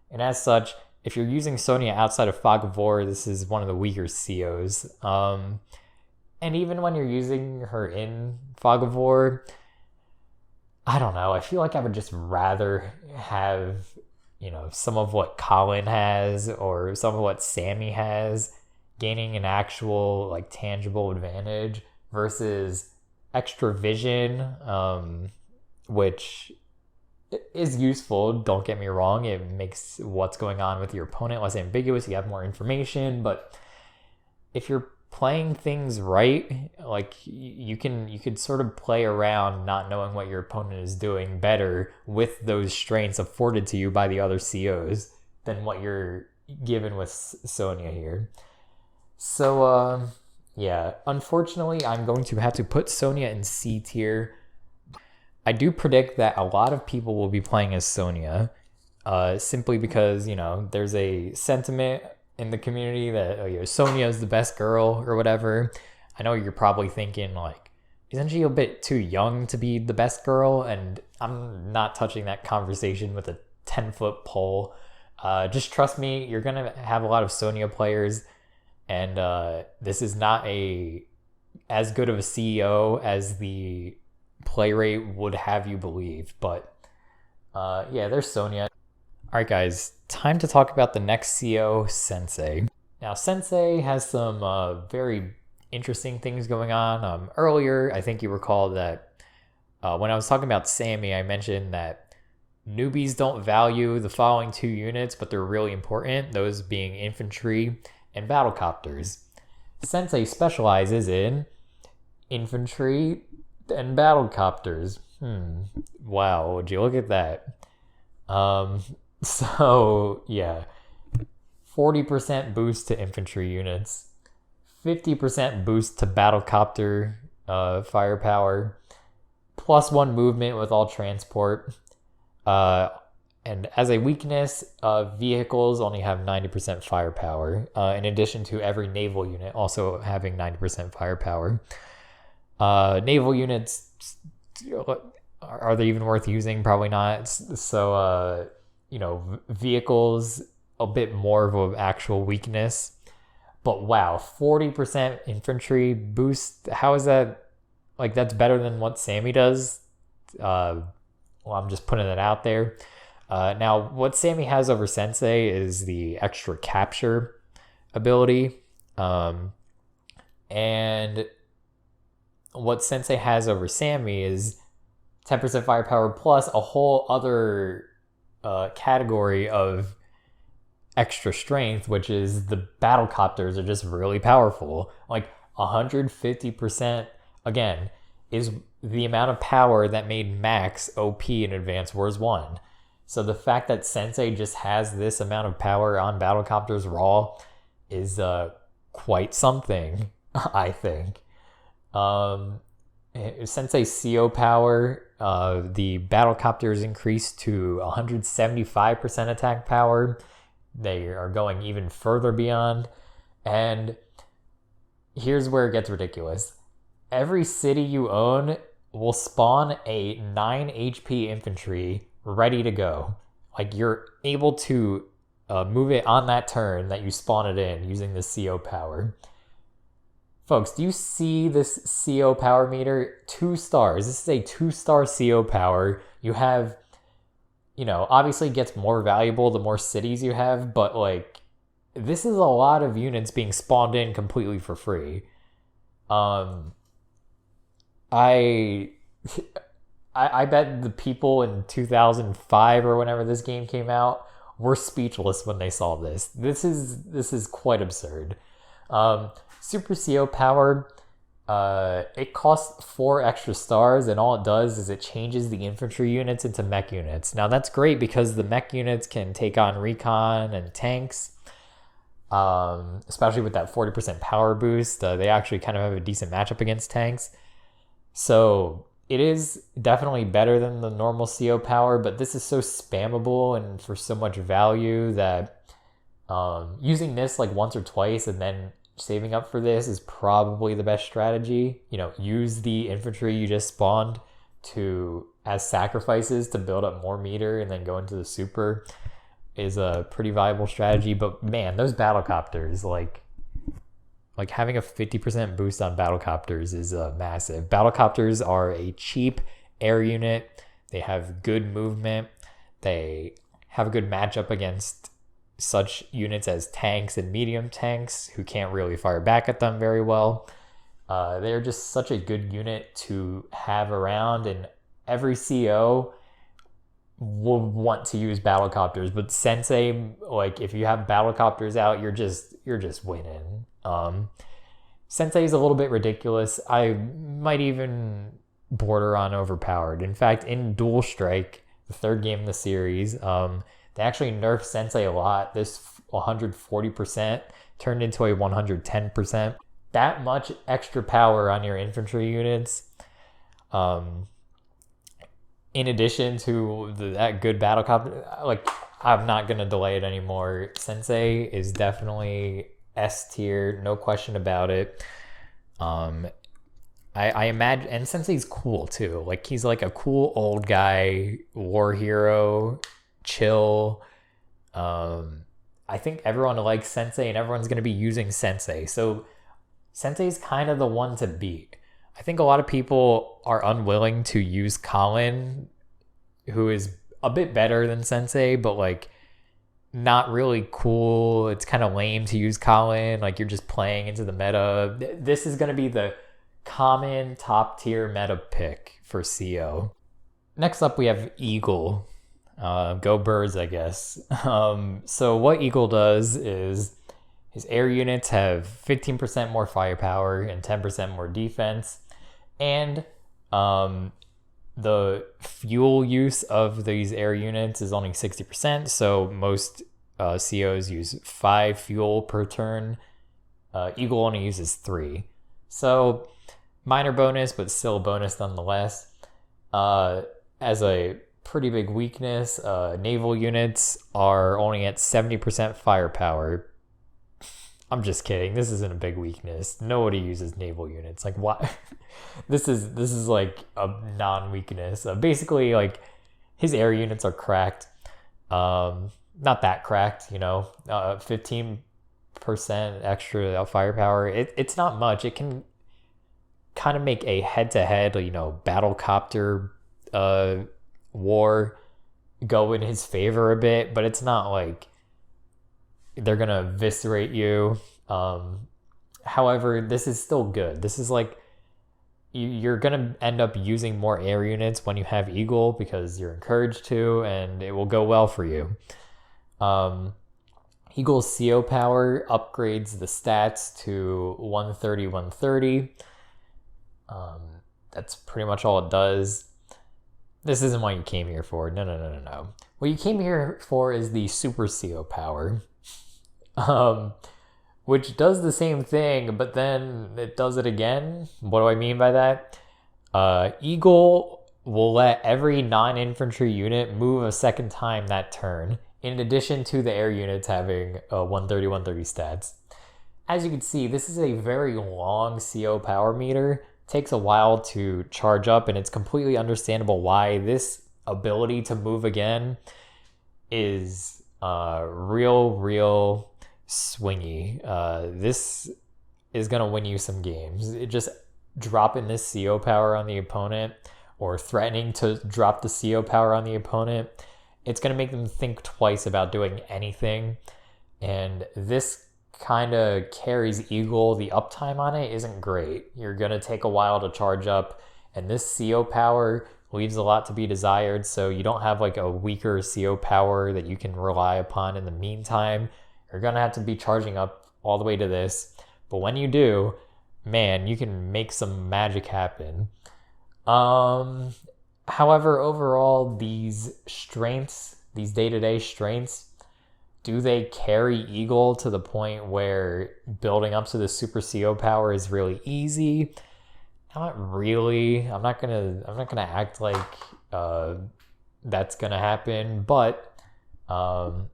And as such, if you're using Sonja outside of Fog of War, this is one of the weaker COs. And even when you're using her in Fog of War, I don't know. I feel like I would just rather have some of what Colin has or some of what Sami has, gaining an actual tangible advantage versus extra vision, which is useful. Don't get me wrong. It makes what's going on with your opponent less ambiguous. You have more information, but if you're playing things right, you could sort of play around not knowing what your opponent is doing better with those strengths afforded to you by the other COs than what you're given with Sonja here. So yeah, unfortunately, I'm going to have to put Sonja in C tier. I do predict that a lot of people will be playing as Sonja, simply because there's a sentiment in the community that Sonja is the best girl or whatever. I know you're probably thinking isn't she a bit too young to be the best girl? And I'm not touching that conversation with a 10-foot pole. Just trust me, you're gonna have a lot of Sonja players, and this is not as good of a CEO as the play rate would have you believe. But yeah, there's Sonja. All right, guys, time to talk about the next CO, Sensei. Now, Sensei has some very interesting things going on. Earlier, I think you recall that when I was talking about Sami, I mentioned that newbies don't value the following 2 units, but they're really important, those being infantry and battlecopters. Sensei specializes in infantry and battlecopters. Wow, would you look at that? So, yeah, 40% boost to infantry units, 50% boost to battlecopter firepower, +1 movement with all transport, and as a weakness, vehicles only have 90% firepower, in addition to every naval unit also having 90% firepower. Naval units, are they even worth using? Probably not. So, vehicles, a bit more of an actual weakness. But wow, 40% infantry boost. How is that? That's better than what Sami does. Well, I'm just putting it out there. Now, what Sami has over Sensei is the extra capture ability. And what Sensei has over Sami is 10% firepower plus a whole other category of extra strength, which is the battle copters are just really powerful. Like 150%, again, is the amount of power that made Max OP in Advance Wars 1. So the fact that Sensei just has this amount of power on battlecopters raw is quite something, I think. Sensei's CO power, the battlecopters increased to 175% attack power. They are going even further beyond. And here's where it gets ridiculous. Every city you own will spawn a 9 HP infantry ready to go. Like, you're able to move it on that turn that you spawn it in using the CO power. Folks, do you see this CO power meter? 2 stars. This is a 2-star CO power. You have, obviously it gets more valuable the more cities you have, but like, this is a lot of units being spawned in completely for free. I bet the people in 2005 or whenever this game came out were speechless when they saw this. This is quite absurd. Super CO power, it costs 4 extra stars, and all it does is it changes the infantry units into mech units. Now that's great because the mech units can take on recon and tanks, especially with that 40% power boost. They actually kind of have a decent matchup against tanks. So it is definitely better than the normal CO power, but this is so spammable and for so much value that using this like once or twice and then saving up for this is probably the best strategy. Use the infantry you just spawned as sacrifices to build up more meter and then go into the super is a pretty viable strategy. But man, those battlecopters, like having a 50% boost on battlecopters is massive. Battlecopters are a cheap air unit. They have good movement. They have a good matchup against such units as tanks and medium tanks who can't really fire back at them very well. They're just such a good unit to have around, and every CO will want to use battlecopters. But Sensei, like, if you have battlecopters out, you're just winning. Sensei is a little bit ridiculous. I might even border on overpowered. In fact, in Dual Strike, the 3rd game in the series, they actually nerfed Sensei a lot. This 140% turned into a 110%. That much extra power on your infantry units, in addition to that good battlecopter, like, I'm not going to delay it anymore. Sensei is definitely S tier, no question about it. I imagine, and Sensei's cool too. Like, he's like a cool old guy, war hero, chill. I think everyone likes Sensei and everyone's going to be using Sensei. So Sensei's kind of the one to beat. I think a lot of people are unwilling to use Colin, who is a bit better than Sensei, but like not really cool. It's kind of lame to use Colin. Like, you're just playing into the meta. This is going to be the common top tier meta pick for CO. Next up, we have Eagle. Go Birds, I guess. So what Eagle does is his air units have 15% more firepower and 10% more defense. And the fuel use of these air units is only 60%. So most COs use 5 fuel per turn. Eagle only uses 3. So minor bonus, but still a bonus nonetheless. As a pretty big weakness, naval units are only at 70% firepower. I'm just kidding. This isn't a big weakness. Nobody uses naval units. Like, why? This is like a non-weakness. Basically, like, his air units are cracked. Not that cracked, 15% extra firepower. It's not much. It can kind of make a head-to-head, battlecopter war go in his favor a bit, but it's not like they're gonna eviscerate you. However, this is still good. This is like you're gonna end up using more air units when you have Eagle because you're encouraged to, and it will go well for you. Eagle's CO power upgrades the stats to 130, 130. That's pretty much all it does. This isn't what you came here for. No. What you came here for is the Super CO power, which does the same thing, but then it does it again. What do I mean by that? Eagle will let every non-infantry unit move a second time that turn, in addition to the air units having 130, 130 stats. As you can see, this is a very long CO power meter. Takes a while to charge up, and it's completely understandable why this ability to move again is real swingy. This is gonna win you some games. It just dropping this CO power on the opponent or threatening to drop the CO power on the opponent, it's gonna make them think twice about doing anything. And this kind of carries Eagle. The uptime on it isn't great. You're going to take a while to charge up, and this CO power leaves a lot to be desired, so you don't have like a weaker CO power that you can rely upon in the meantime. You're going to have to be charging up all the way to this, but when you do, man, you can make some magic happen. However, overall, these strengths, these day-to-day strengths, do they carry Eagle to the point where building up to the Super CO power is really easy? Not really. I'm not gonna act like that's gonna happen, but that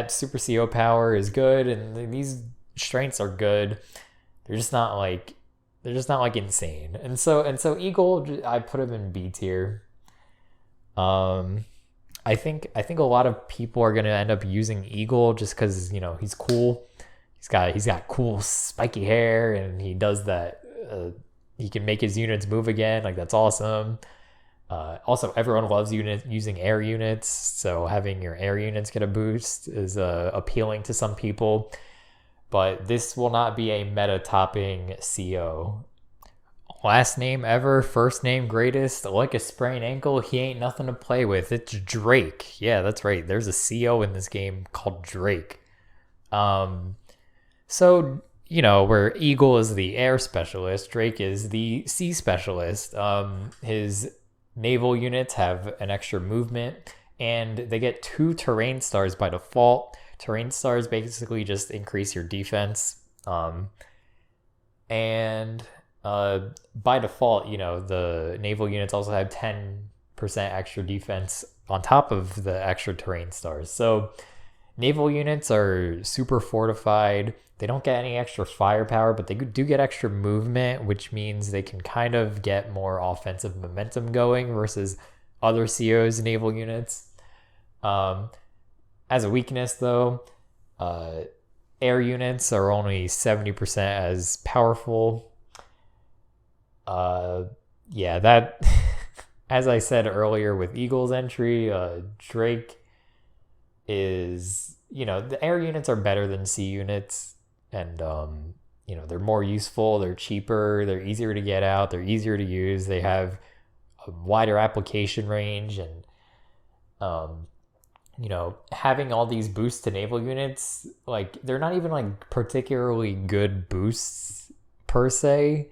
Super CO power is good, and these strengths are good. They're just not like insane. And so Eagle, I put him in B tier. I think a lot of people are gonna end up using Eagle just because he's cool. He's got cool spiky hair, and he does that. He can make his units move again. Like, that's awesome. Also, everyone loves using air units, so having your air units get a boost is appealing to some people. But this will not be a meta-topping CO. Last name ever, first name greatest, like a sprained ankle, he ain't nothing to play with. It's Drake. Yeah, that's right. There's a CO in this game called Drake. So, where Eagle is the air specialist, Drake is the sea specialist. His naval units have an extra movement, and they get 2 terrain stars by default. Terrain stars basically just increase your defense. By default, the naval units also have 10% extra defense on top of the extra terrain stars. So naval units are super fortified. They don't get any extra firepower, but they do get extra movement, which means they can kind of get more offensive momentum going versus other CO's naval units. As a weakness, though, air units are only 70% as powerful. That, as I said earlier with Eagle's entry, Drake is, the air units are better than sea units, and, they're more useful, they're cheaper, they're easier to get out, they're easier to use, they have a wider application range, and, having all these boosts to naval units, like, they're not even, like, particularly good boosts per se.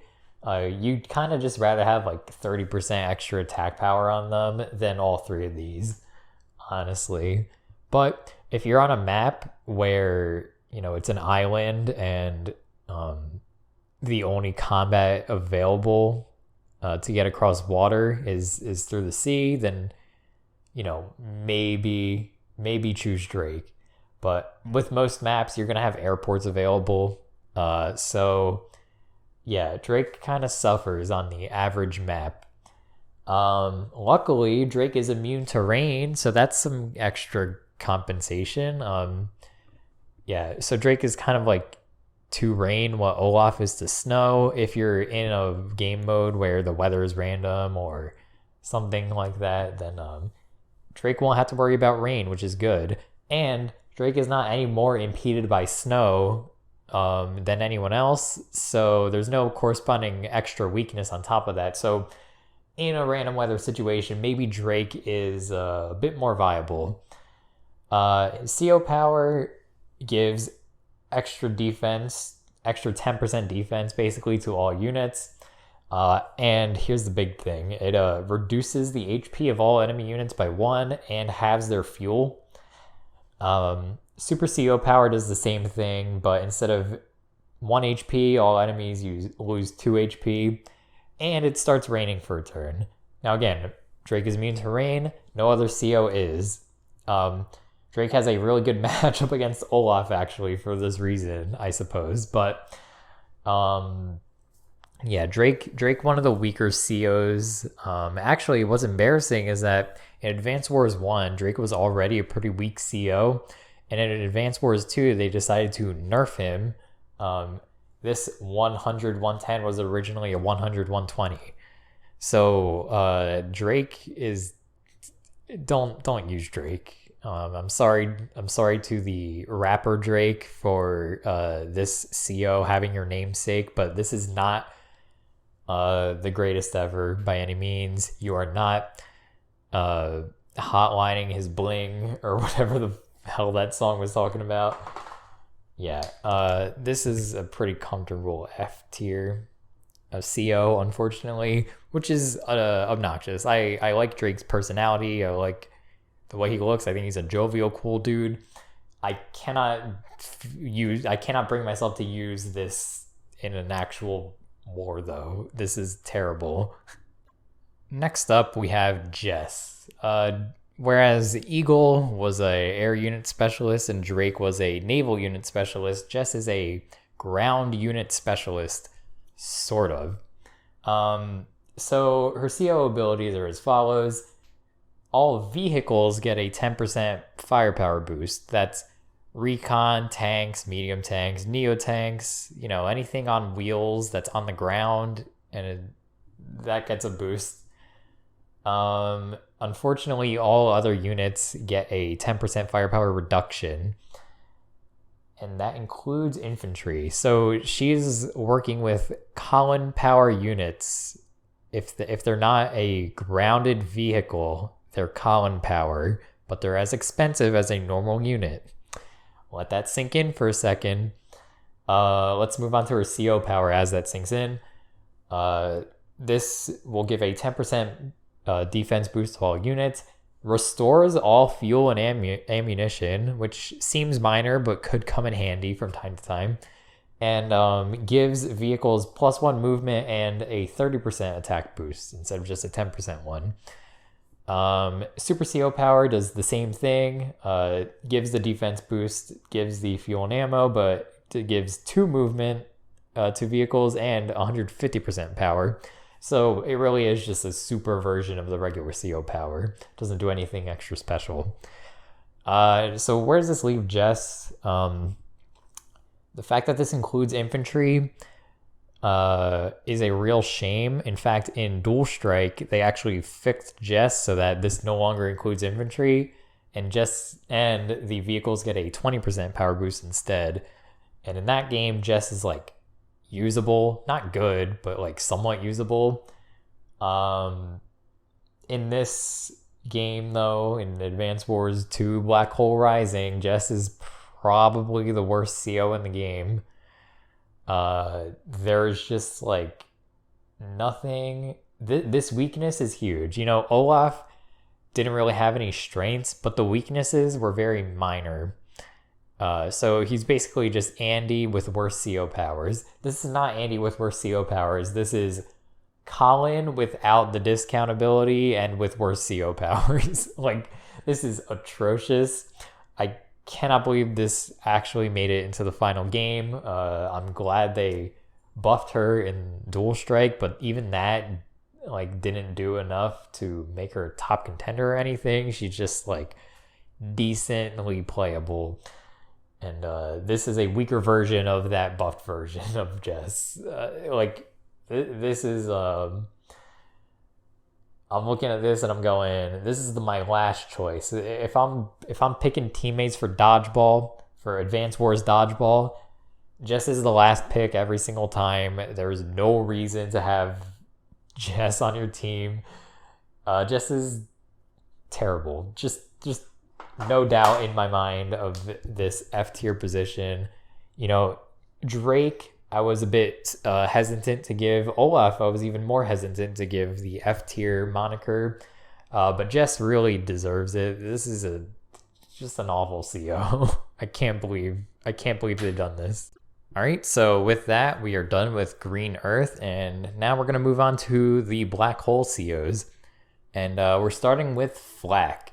You'd kind of just rather have like 30% extra attack power on them than all 3 of these, honestly. But if you're on a map where, it's an island and the only combat available to get across water is through the sea, then, maybe choose Drake. But with most maps, you're going to have airports available. Yeah, Drake kind of suffers on the average map. Luckily, Drake is immune to rain, so that's some extra compensation. So Drake is kind of like to rain what Olaf is to snow. If you're in a game mode where the weather is random or something like that, then Drake won't have to worry about rain, which is good. And Drake is not any more impeded by snow than anyone else, so there's no corresponding extra weakness on top of that. So in a random weather situation, maybe Drake is a bit more viable. CO power gives extra defense, extra 10% defense basically to all units. And here's the big thing. It reduces the HP of all enemy units by 1 and halves their fuel. Super CO power does the same thing, but instead of 1 HP, all enemies lose 2 HP, and it starts raining for a turn. Now again, Drake is immune to rain, no other CO is. Drake has a really good matchup against Olaf, actually, for this reason, I suppose. But, yeah, Drake, one of the weaker COs. Actually, what's embarrassing is that in Advance Wars 1, Drake was already a pretty weak CO. And in Advance Wars 2, they decided to nerf him. This 100, 110 was originally a 100, 120. So Drake is... Don't use Drake. I'm sorry to the rapper Drake for this CO having your namesake, but this is not the greatest ever by any means. You are not hotlining his bling or whatever the hell that song was talking about. Yeah, this is a pretty comfortable F tier of CO, unfortunately, which is obnoxious. I like Drake's personality. I like the way he looks. I think he's a jovial, cool dude. I cannot bring myself to use this in an actual war, though. This is terrible. Next up, we have Jess. Whereas Eagle was a air unit specialist and Drake was a naval unit specialist, Jess is a ground unit specialist, sort of. So her CO abilities are as follows. All vehicles get a 10% firepower boost. That's recon, tanks, medium tanks, neo tanks, anything on wheels that's on the ground, and that gets a boost. Unfortunately, all other units get a 10% firepower reduction, and that includes infantry. So she's working with Colin power units. If they're not a grounded vehicle, they're Colin power, but they're as expensive as a normal unit. Let that sink in for a second. Let's move on to her CO power as that sinks in. This will give a 10% defense boost to all units, restores all fuel and ammunition, which seems minor but could come in handy from time to time, and gives vehicles +1 movement and a 30% attack boost instead of just a 10% one. Super CO power does the same thing, gives the defense boost, gives the fuel and ammo, but it gives 2 movement to vehicles and 150% power. So it really is just a super version of the regular CO power. Doesn't do anything extra special. So where does this leave Jess? The fact that this includes infantry is a real shame. In fact, in Dual Strike, they actually fixed Jess so that this no longer includes infantry, and Jess and the vehicles get a 20% power boost instead. And in that game, Jess is usable, not good, but somewhat usable. In this game, though, in Advance Wars 2 Black Hole Rising, Jess is probably the worst CO in the game. There's just nothing. This weakness is huge. Olaf didn't really have any strengths, but the weaknesses were very minor. So he's basically just Andy with worse CO powers. This is not Andy with worse CO powers. This is Colin without the discount ability and with worse CO powers. This is atrocious. I cannot believe this actually made it into the final game. I'm glad they buffed her in Dual Strike, but even that didn't do enough to make her a top contender or anything. She's just decently playable. And this is a weaker version of that buffed version of Jess. This is... I'm looking at this and I'm going, this is my last choice. If I'm picking teammates for Dodgeball, for Advance Wars Dodgeball, Jess is the last pick every single time. There's no reason to have Jess on your team. Jess is terrible. Just no doubt in my mind of this F tier position. You know, Drake, I was a bit hesitant to give. Olaf, I was even more hesitant to give the F tier moniker. But Jess really deserves it. This is just an awful CO. I can't believe they've done this. All right, so with that, we are done with Green Earth, and now we're going to move on to the Black Hole COs. And we're starting with Flak.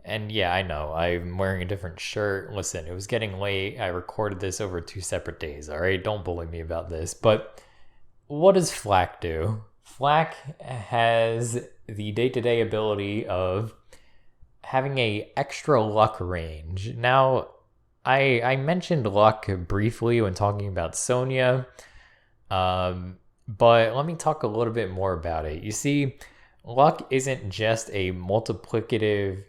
And yeah, I know, I'm wearing a different shirt. Listen, it was getting late. I recorded this over 2 separate days, all right? Don't bully me about this. But what does Flak do? Flak has the day-to-day ability of having a extra luck range. Now, I mentioned luck briefly when talking about Sonja, but let me talk a little bit more about it. You see, luck isn't just a multiplicative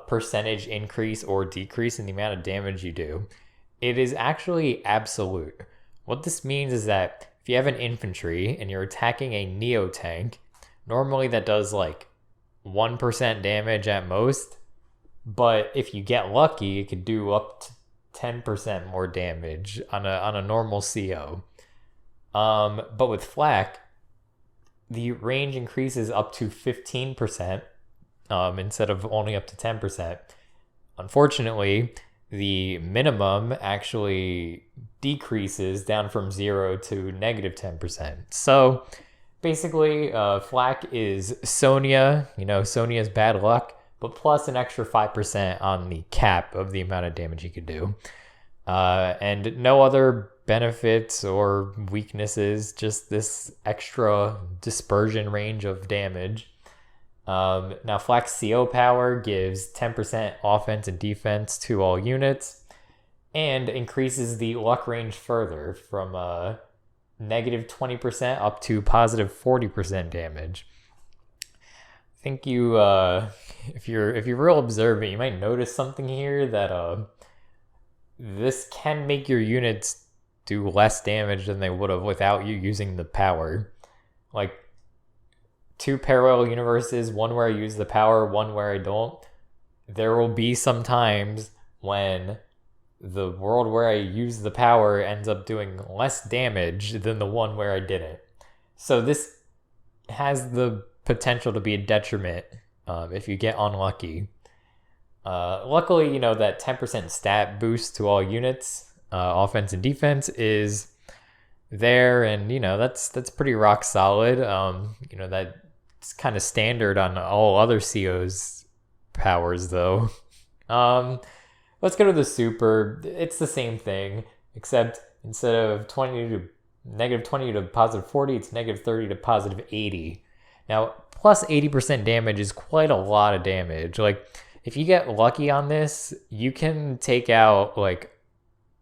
percentage increase or decrease in the amount of damage you do. It is actually absolute. What this means is that if you have an infantry and you're attacking a Neo tank, normally that does like 1% damage at most, but if you get lucky, it could do up to 10% more damage on a normal CO. But with Flak, the range increases up to 15%, instead of only up to 10%. Unfortunately, the minimum actually decreases down from 0 to negative 10%. So basically, Flak is Sonja, Sonja's bad luck, but plus an extra 5% on the cap of the amount of damage you can do. And no other benefits or weaknesses, just this extra dispersion range of damage. Now, Flak's CO power gives 10% offense and defense to all units and increases the luck range further from negative 20% up to positive 40% damage. I think you, if you're real observant, you might notice something here that this can make your units do less damage than they would have without you using the power. Like, 2 parallel universes, one where I use the power, one where I don't. There will be some times when the world where I use the power ends up doing less damage than the one where I didn't. So this has the potential to be a detriment if you get unlucky. Luckily, that 10% stat boost to all units, offense and defense, is there, and that's pretty rock solid. That's kind of standard on all other CO's powers, though. Let's go to the super. It's the same thing, except instead of negative 20 to positive 40, it's negative 30 to positive 80. Now, plus 80% damage is quite a lot of damage. Like, if you get lucky on this, you can take out like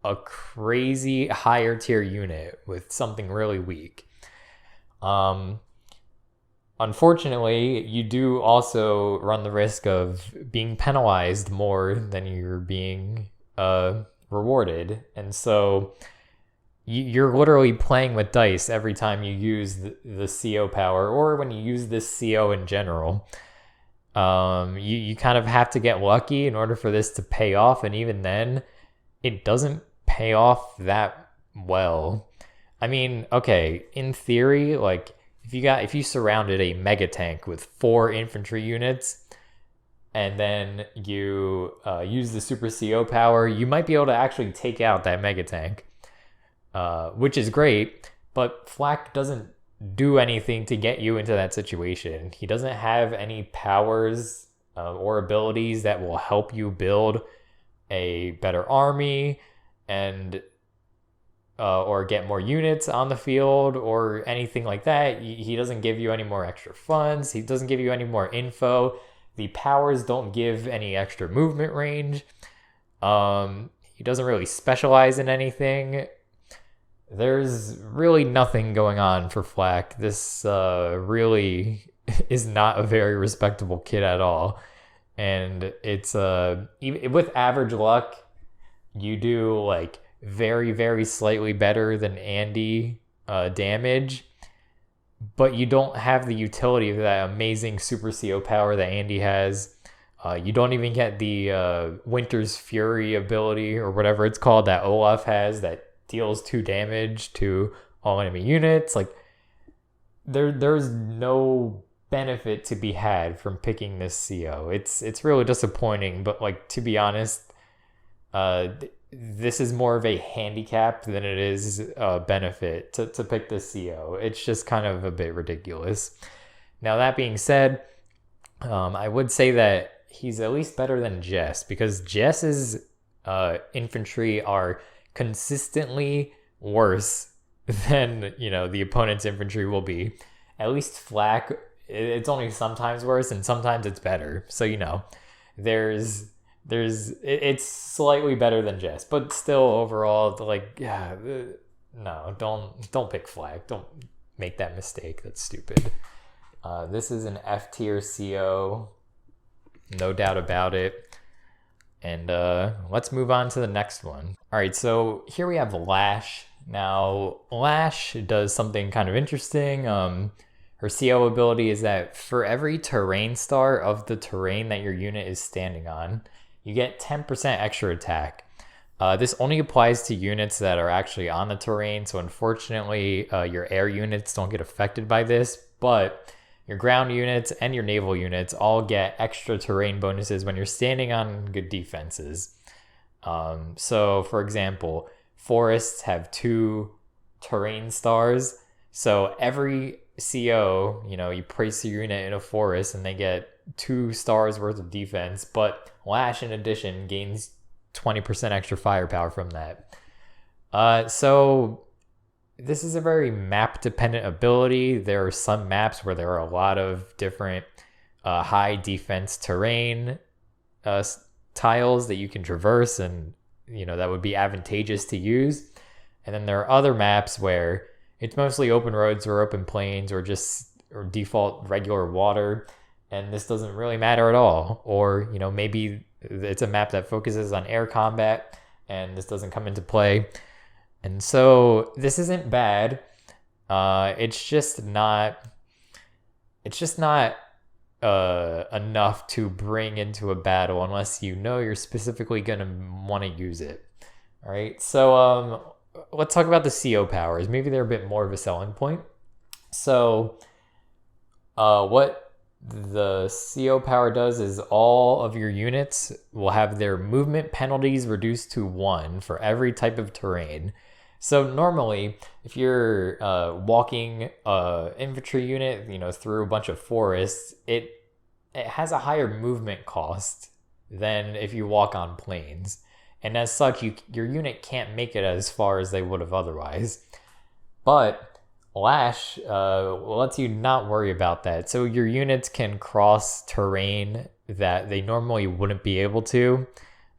a crazy higher tier unit with something really weak. Unfortunately, you do also run the risk of being penalized more than you're being rewarded. And so you're literally playing with dice every time you use the CO power, or when you use this CO in general. You kind of have to get lucky in order for this to pay off, and even then, it doesn't pay off that well. I mean, okay, in theory, like, if you surrounded a mega tank with 4 infantry units, and then you use the super CO power, you might be able to actually take out that mega tank, which is great. But Flak doesn't do anything to get you into that situation. He doesn't have any powers or abilities that will help you build a better army and or get more units on the field or anything like that. He doesn't give you any more extra funds. He doesn't give you any more info. The powers don't give any extra movement range. He doesn't really specialize in anything. There's really nothing going on for Flak. This really is not a very respectable kid at all. And it's even with average luck, you do like very, very slightly better than Andy damage, but you don't have the utility of that amazing Super CO power that Andy has. You don't even get the Winter's Fury ability or whatever it's called that Olaf has that deals 2 damage to all enemy units. Like, there's no benefit to be had from picking this CO. It's really disappointing, but like, to be honest, this is more of a handicap than it is a benefit to pick this CO. It's just kind of a bit ridiculous. Now, that being said, I would say that he's at least better than Jess, because Jess's infantry are consistently worse than, the opponent's infantry will be. At least Flak, it's only sometimes worse and sometimes it's better. So, it's slightly better than Jess, but still overall, like, no, don't pick Flak. Don't make that mistake. That's stupid. This is an F tier CO, no doubt about it. And let's move on to the next one. All right, so here we have Lash. Now, Lash does something kind of interesting. Her CO ability is that for every terrain star of the terrain that your unit is standing on, you get 10% extra attack. This only applies to units that are actually on the terrain, so unfortunately, your air units don't get affected by this, but your ground units and your naval units all get extra terrain bonuses when you're standing on good defenses. So, for example, forests have 2 terrain stars, so every CO, you place your unit in a forest and they get 2 stars worth of defense, but Lash in addition gains 20% extra firepower from that. So this is a very map dependent ability. There are some maps where there are a lot of different high defense terrain tiles that you can traverse, and that would be advantageous to use. And then there are other maps where it's mostly open roads or open plains or default regular water, and this doesn't really matter at all. Or, maybe it's a map that focuses on air combat and this doesn't come into play. And so this isn't bad. It's just not enough to bring into a battle unless you're specifically going to want to use it. All right. So let's talk about the CO powers. Maybe they're a bit more of a selling point. So what the CO power does is all of your units will have their movement penalties reduced to 1 for every type of terrain. So normally, if you're walking infantry unit, through a bunch of forests, it has a higher movement cost than if you walk on plains. And as such, your unit can't make it as far as they would have otherwise. But Lash lets you not worry about that. So your units can cross terrain that they normally wouldn't be able to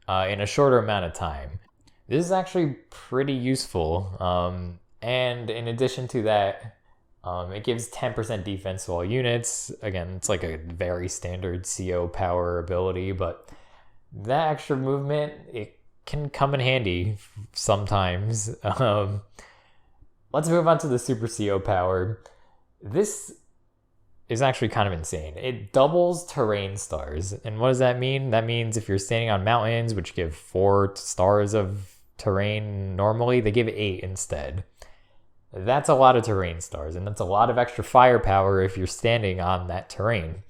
in a shorter amount of time. This is actually pretty useful. And in addition to that, it gives 10% defense to all units. Again, it's like a very standard CO power ability, but that extra movement, it can come in handy sometimes. Let's move on to the Super CO power. This is actually kind of insane. It doubles terrain stars. And what does that mean? That means if you're standing on mountains, which give 4 stars of terrain normally, they give 8 instead. That's a lot of terrain stars, and that's a lot of extra firepower if you're standing on that terrain.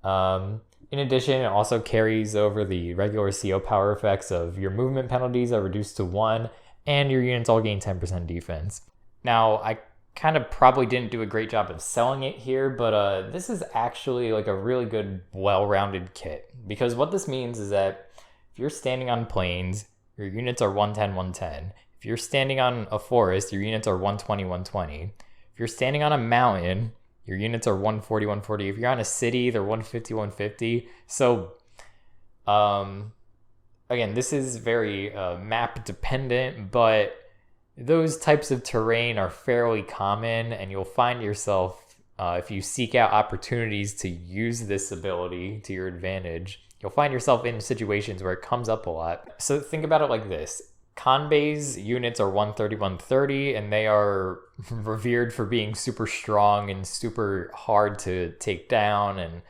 In addition, it also carries over the regular CO power effects of your movement penalties are reduced to 1, and your units all gain 10% defense. Now, I kind of probably didn't do a great job of selling it here, but this is actually like a really good, well-rounded kit. Because what this means is that if you're standing on plains, your units are 110, 110. If you're standing on a forest, your units are 120, 120. If you're standing on a mountain, your units are 140, 140. If you're on a city, they're 150, 150. So, again, this is very map dependent, but those types of terrain are fairly common, and you'll find yourself, if you seek out opportunities to use this ability to your advantage, you'll find yourself in situations where it comes up a lot. So think about it like this. Kanbei's units are 130, 130, and they are revered for being super strong and super hard to take down and,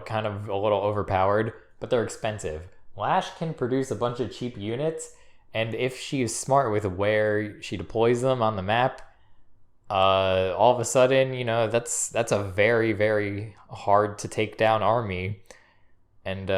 kind of a little overpowered, but they're expensive. Lash can produce a bunch of cheap units, and if she is smart with where she deploys them on the map, all of a sudden, that's a very, very hard to take down army. And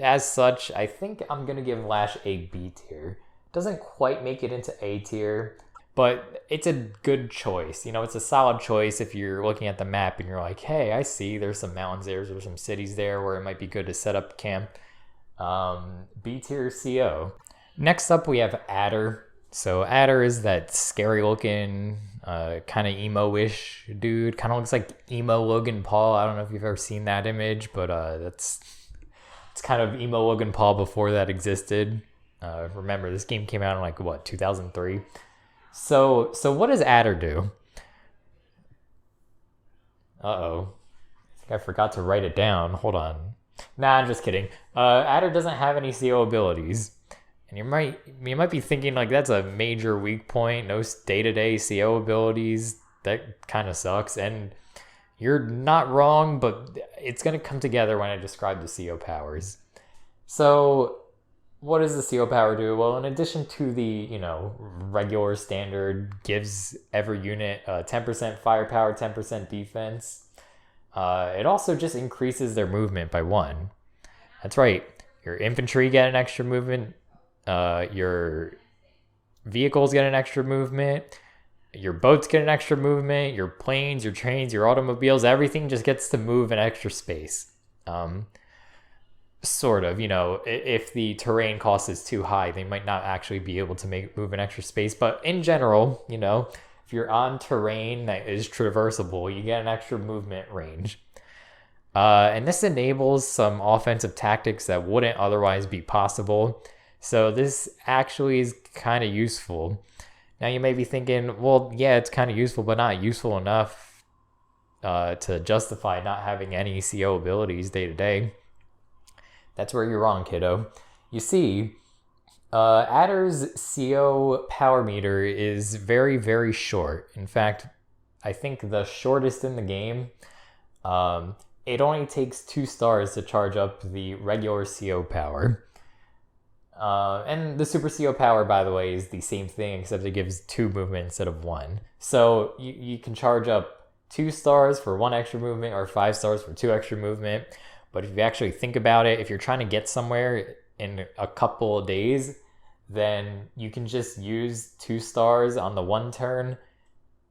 as such, I think I'm going to give Lash a B tier. Doesn't quite make it into A tier, but it's a good choice. It's a solid choice if you're looking at the map and you're like, hey, I see there's some mountains there's some cities there where it might be good to set up camp. B tier CO. Next up, we have Adder. So Adder is that scary looking, kind of emo-ish dude. Kind of looks like emo Logan Paul. I don't know if you've ever seen that image, but it's kind of emo Logan Paul before that existed. Remember, this game came out in 2003? So what does Adder do? Uh-oh. I think I forgot to write it down. Hold on. Nah, I'm just kidding. Adder doesn't have any CO abilities. And you might be thinking that's a major weak point. No day-to-day CO abilities. That kind of sucks. And you're not wrong, but it's going to come together when I describe the CO powers. So what does the CO power do? Well, in addition to the, regular standard, gives every unit 10% firepower, 10% defense, it also just increases their movement by 1. That's right. Your infantry get an extra movement. Your vehicles get an extra movement. Your boats get an extra movement. Your planes, your trains, your automobiles, everything just gets to move an extra space. Sort of, if the terrain cost is too high, they might not actually be able to move an extra space. But in general, if you're on terrain that is traversable, you get an extra movement range. And this enables some offensive tactics that wouldn't otherwise be possible. So this actually is kind of useful. Now you may be thinking, well, yeah, it's kind of useful, but not useful enough to justify not having any CO abilities day to day. That's where you're wrong, kiddo. You see, Adder's CO power meter is very, very short. In fact, I think the shortest in the game. It only takes 2 stars to charge up the regular CO power. And the super CO power, by the way, is the same thing, except it gives 2 movement instead of 1. So you can charge up 2 stars for 1 extra movement or 5 stars for 2 extra movement. But if you actually think about it, if you're trying to get somewhere in a couple of days, then you can just use 2 stars on the 1 turn,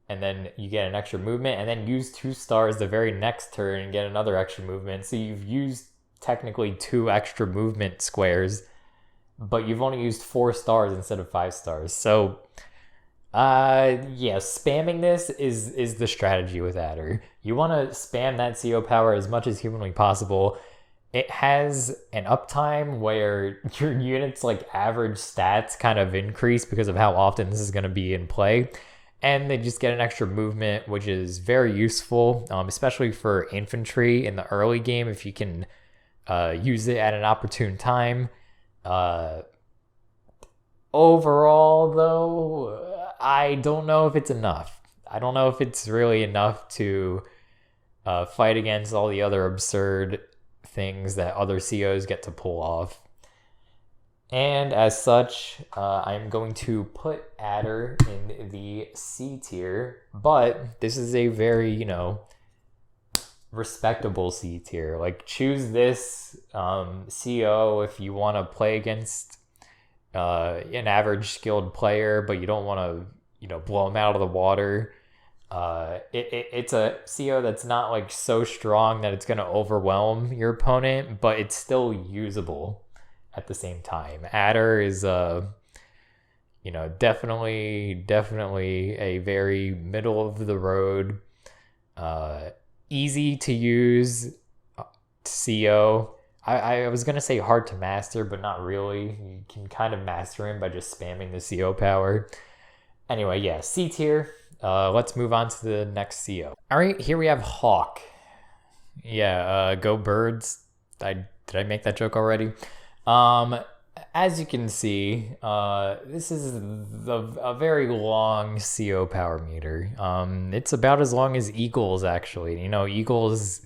and then you get an extra movement, and then use 2 stars the very next turn and get another extra movement. So you've used technically 2 extra movement squares, but you've only used 4 stars instead of 5 stars. So yeah, spamming this is the strategy with Adder. You want to spam that CO power as much as humanly possible. It has an uptime where your units average stats kind of increase because of how often this is going to be in play. And they just get an extra movement, which is very useful, especially for infantry in the early game if you can use it at an opportune time. Overall, though, I don't know if it's enough. I don't know if it's really enough to fight against all the other absurd things that other COs get to pull off. And as such, I'm going to put Adder in the C tier, but this is a very, respectable C tier. Choose this CO if you want to play against an average skilled player, but you don't want to, blow them out of the water. It's a CO that's not so strong that it's going to overwhelm your opponent, but it's still usable at the same time. Adder is definitely a very middle of the road, easy to use CO. I was going to say hard to master, but not really. You can kind of master him by just spamming the CO power. Anyway, yeah, C tier. Let's move on to the next CO. All right, here we have Hawke. Yeah, go birds. Did I make that joke already? as you can see, this is a very long CO power meter. It's about as long as Eagles, actually. Eagles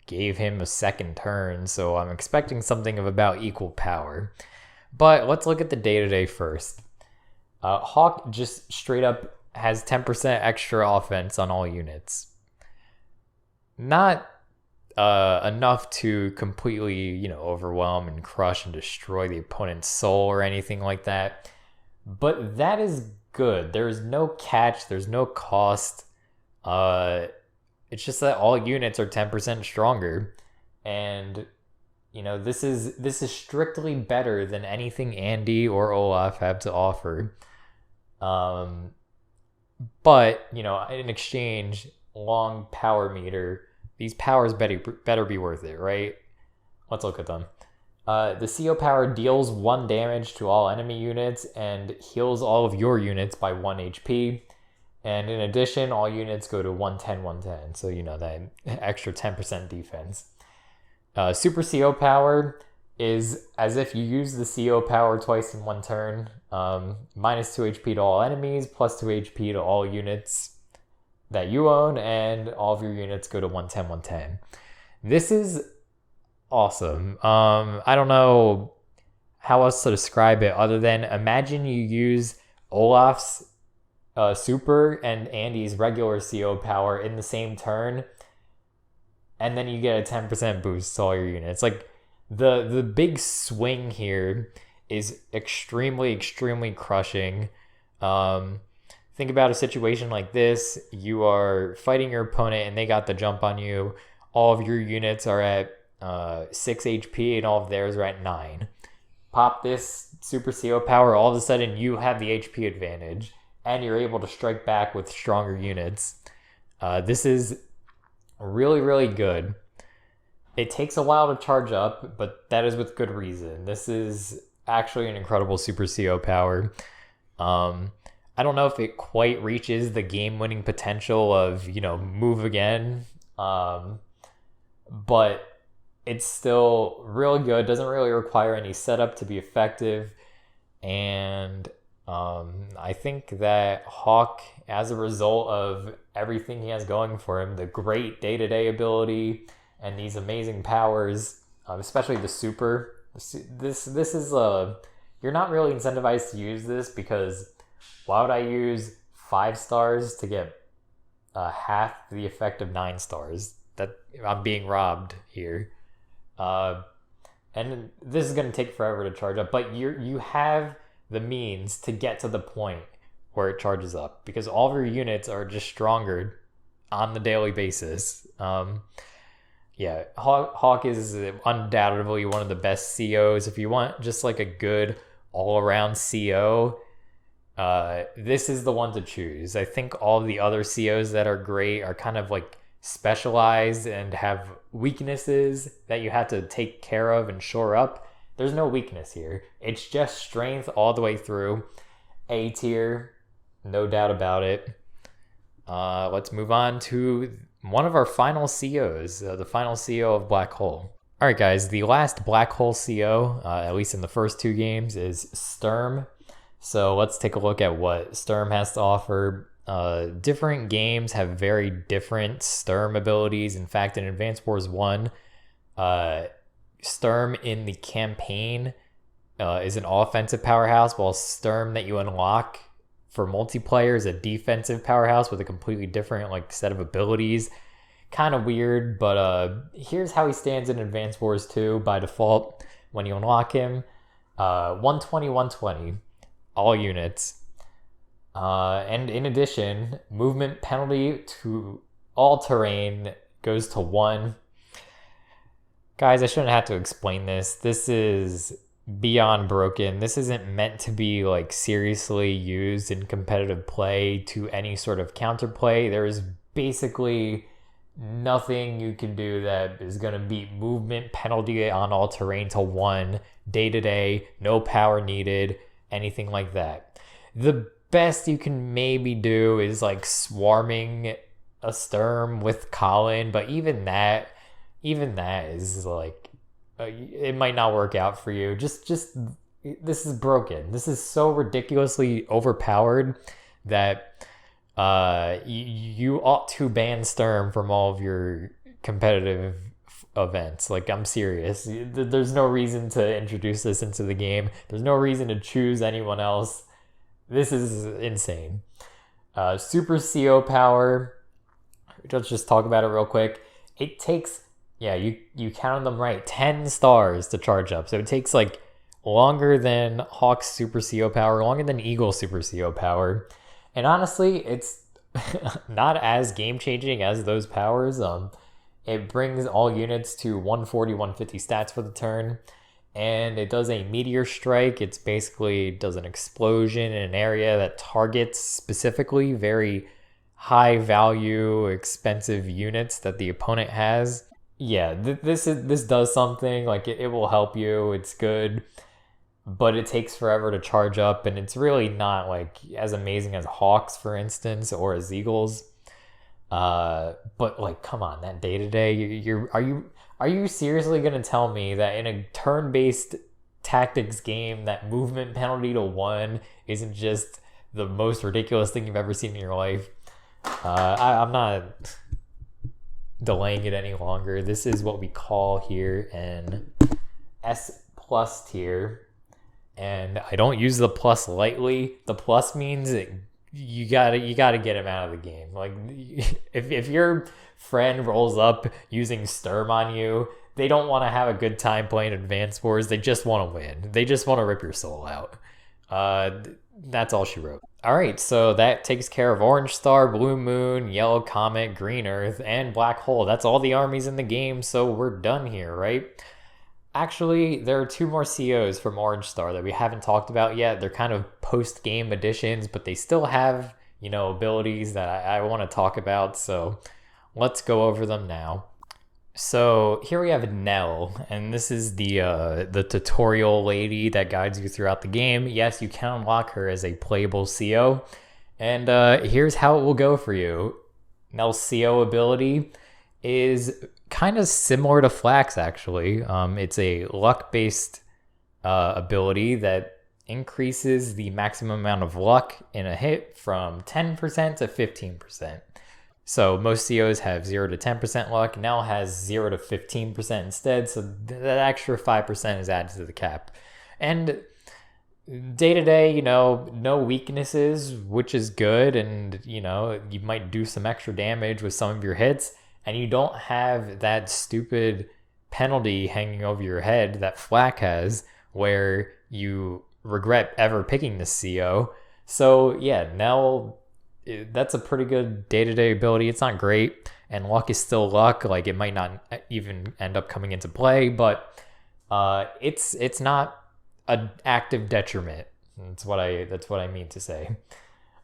gave him a second turn, so I'm expecting something of about equal power. But let's look at the day-to-day first. Hawke just straight up has 10% extra offense on all units. Not enough to completely, overwhelm and crush and destroy the opponent's soul or anything like that. But that is good. There's no catch. There's no cost. It's just that all units are 10% stronger. And, this is strictly better than anything Andy or Olaf have to offer. But, in exchange, long power meter, these powers better be worth it, right? Let's look at them. The CO power deals 1 damage to all enemy units and heals all of your units by 1 HP. And in addition, all units go to 110. So, that extra 10% defense. Super CO power is as if you use the CO power twice in 1 turn. Minus 2 HP to all enemies, plus 2 HP to all units that you own, and all of your units go to 110. This is awesome. I don't know how else to describe it other than imagine you use Olaf's super and Andy's regular CO power in the same turn, and then you get a 10% boost to all your units. Like the big swing here is extremely crushing. Think about a situation like this. You are fighting your opponent and they got the jump on you. All of your units are at 6 HP and all of theirs are at 9. Pop this super CO power, all of a sudden you have the HP advantage and you're able to strike back with stronger units. This is really good. It takes a while to charge up, but that is with good reason. This is actually an incredible super CO power. I don't know if it quite reaches the game-winning potential of, move again. But it's still really good. Doesn't really require any setup to be effective. And I think that Hawke, as a result of everything he has going for him, the great day-to-day ability and these amazing powers, especially the super, this is you're not really incentivized to use this because why would I use 5 stars to get half the effect of 9 stars? That I'm being robbed here. And this is going to take forever to charge up, but you have the means to get to the point where it charges up because all of your units are just stronger on the daily basis. Hawke is undoubtedly one of the best COs. If you want just like a good all-around CO, this is the one to choose. I think all the other COs that are great are kind of like specialized and have weaknesses that you have to take care of and shore up. There's no weakness here. It's just strength all the way through. A tier, no doubt about it. Let's move on to one of our final COs, the final CO of Black Hole. All right, guys, the last Black Hole CO, at least in the first 2 games, is Sturm. So let's take a look at what Sturm has to offer. Different games have very different Sturm abilities. In fact, in Advance Wars 1, Sturm in the campaign is an offensive powerhouse, while Sturm that you unlock for multiplayer is a defensive powerhouse with a completely different set of abilities. Kind of weird, but here's how he stands in Advance Wars 2 by default when you unlock him. 120, all units. And in addition, movement penalty to all terrain goes to 1. Guys, I shouldn't have to explain this. This is beyond broken. This isn't meant to be seriously used in competitive play to any sort of counterplay. There is basically nothing you can do that is going to beat movement penalty on all terrain to 1 day to day, no power needed, anything like that. The best you can maybe do is swarming a Sturm with Colin, but even that is it might not work out for you. Just this is broken. This is so ridiculously overpowered that you ought to ban Sturm from all of your competitive events. Like, I'm serious. There's no reason to introduce this into the game. There's no reason to choose anyone else. This is insane. Super CO power. Let's just talk about it real quick. It takes, you counted them right, 10 stars to charge up. So it takes like longer than Hawke's Super CO power, longer than Eagle's Super CO power. And honestly, it's not as game-changing as those powers. It brings all units to 140, 150 stats for the turn. And it does a meteor strike. It's basically does an explosion in an area that targets specifically very high value, expensive units that the opponent has. Yeah, this does something. Like, it will help you. It's good. But it takes forever to charge up, and it's really not like as amazing as Hawke's, for instance, or as Eagle's. But like, come on, that day-to-day, are you seriously gonna tell me that in a turn-based tactics game that movement penalty to 1 isn't just the most ridiculous thing you've ever seen in your life? I'm not delaying it any longer. This is what we call here an S+ tier. And I don't use the plus lightly. The plus means you gotta get him out of the game. Like, if your friend rolls up using Sturm on you, they don't want to have a good time playing Advance Wars. They just want to win. They just want to rip your soul out. That's all she wrote. All right, so that takes care of Orange Star, Blue Moon, Yellow Comet, Green Earth, and Black Hole. That's all the armies in the game, so we're done here, right? Actually, there are 2 more COs from Orange Star that we haven't talked about yet. They're kind of post-game additions, but they still have, abilities that I want to talk about. So let's go over them now. So here we have Nell, and this is the tutorial lady that guides you throughout the game. Yes, you can unlock her as a playable CO, and here's how it will go for you. Nell's CO ability is kind of similar to Flak's, actually. It's a luck-based ability that increases the maximum amount of luck in a hit from 10% to 15%. So most COs have 0 to 10% luck. Nell has 0 to 15% instead, so that extra 5% is added to the cap. And day-to-day, no weaknesses, which is good, and, you might do some extra damage with some of your hits, and you don't have that stupid penalty hanging over your head that Flak has, where you regret ever picking this CO. So yeah, Nell, that's a pretty good day-to-day ability. It's not great, and luck is still luck. Like, it might not even end up coming into play, but it's not an active detriment. That's what I mean to say.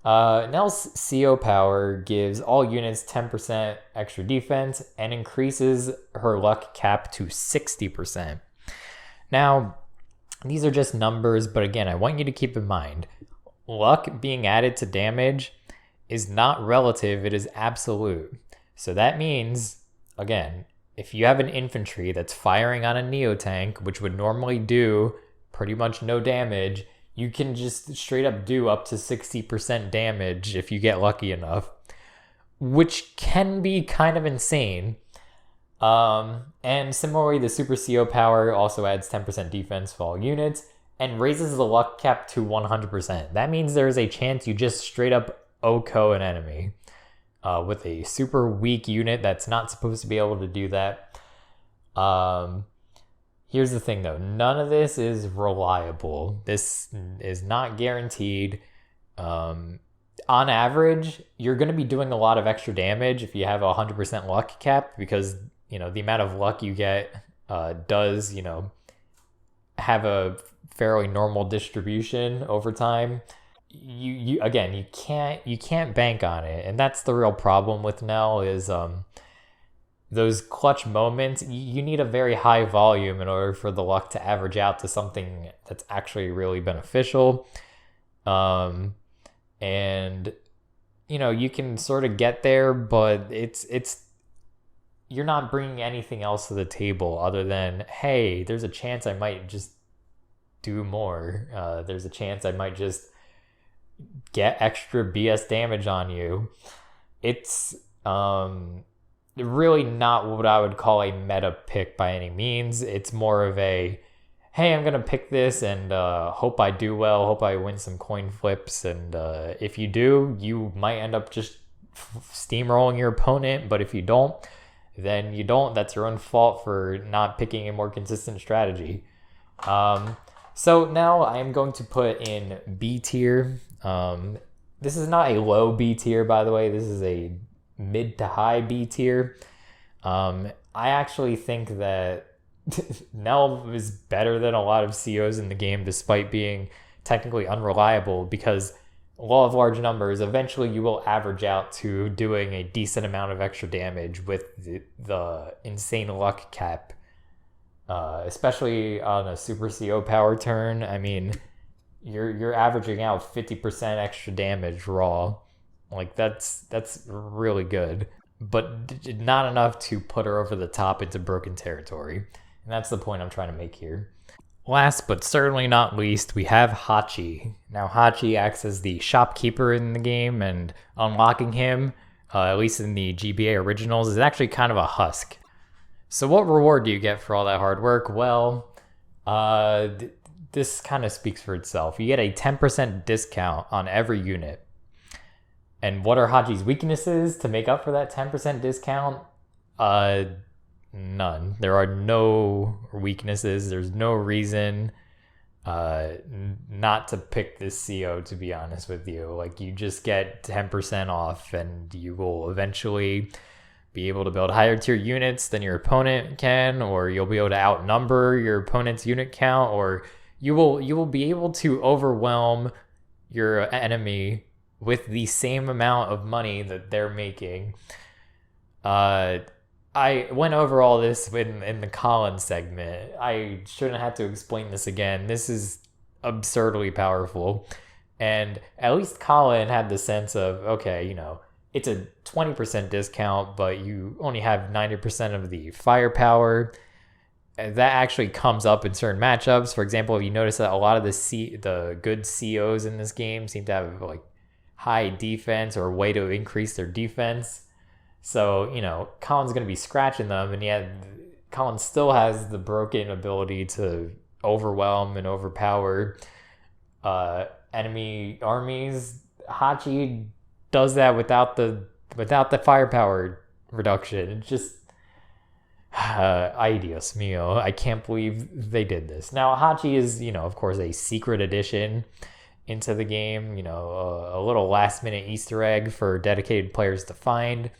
Nell's CO power gives all units 10% extra defense and increases her luck cap to 60%. Now, these are just numbers, but again, I want you to keep in mind, luck being added to damage is not relative, it is absolute. So that means, again, if you have an infantry that's firing on a Neo-Tank, which would normally do pretty much no damage, you can just straight up do up to 60% damage if you get lucky enough, which can be kind of insane. And similarly, the Super CO power also adds 10% defense for all units and raises the luck cap to 100%. That means there's a chance you just straight up OHKO an enemy with a super weak unit that's not supposed to be able to do that. Here's the thing, though. None of this is reliable. This is not guaranteed. On average, you're going to be doing a lot of extra damage if you have a 100% luck cap, because, the amount of luck you get does, have a fairly normal distribution over time. You can't bank on it. And that's the real problem with Nell is those clutch moments, you need a very high volume in order for the luck to average out to something that's actually really beneficial. And, you can sort of get there, but it's you're not bringing anything else to the table other than, hey, there's a chance I might just do more. There's a chance I might just get extra BS damage on you. It's really not what I would call a meta pick by any means. It's more of a, hey, I'm going to pick this and hope I do well, hope I win some coin flips. And if you do, you might end up just steamrolling your opponent. But if you don't, then you don't. That's your own fault for not picking a more consistent strategy. So now I'm going to put in B tier. This is not a low B tier, by the way. This is a mid to high B tier. I actually think that Nell is better than a lot of COs in the game, despite being technically unreliable, because law of large numbers, eventually you will average out to doing a decent amount of extra damage with the insane luck cap, especially on a super CO power turn. I mean, you're averaging out 50% extra damage raw. Like that's really good, but not enough to put her over the top into broken territory. And that's the point I'm trying to make here. Last but certainly not least, we have Hachi. Now Hachi acts as the shopkeeper in the game, and unlocking him, at least in the GBA originals, is actually kind of a husk. So what reward do you get for all that hard work? Well, this kind of speaks for itself. You get a 10% discount on every unit. And what are Hachi's weaknesses to make up for that 10% discount? None. There are no weaknesses. There's no reason not to pick this CO, to be honest with you. Like, you just get 10% off, and you will eventually be able to build higher tier units than your opponent can, or you'll be able to outnumber your opponent's unit count, or you will be able to overwhelm your enemy with the same amount of money that they're making. I went over all this in the Colin segment. I shouldn't have to explain this again. This is absurdly powerful. And at least Colin had the sense of, okay, you know, it's a 20% discount, but you only have 90% of the firepower. And that actually comes up in certain matchups. For example, you notice that a lot of the good COs in this game seem to have like high defense or a way to increase their defense. So, you know, Colin's going to be scratching them, and yet Colin still has the broken ability to overwhelm and overpower enemy armies. Hachi does that without the firepower reduction. It's just ay Dios mío. I can't believe they did this. Now, Hachi is, you know, of course, a secret addition into the game, you know, a little last minute Easter egg for dedicated players to find.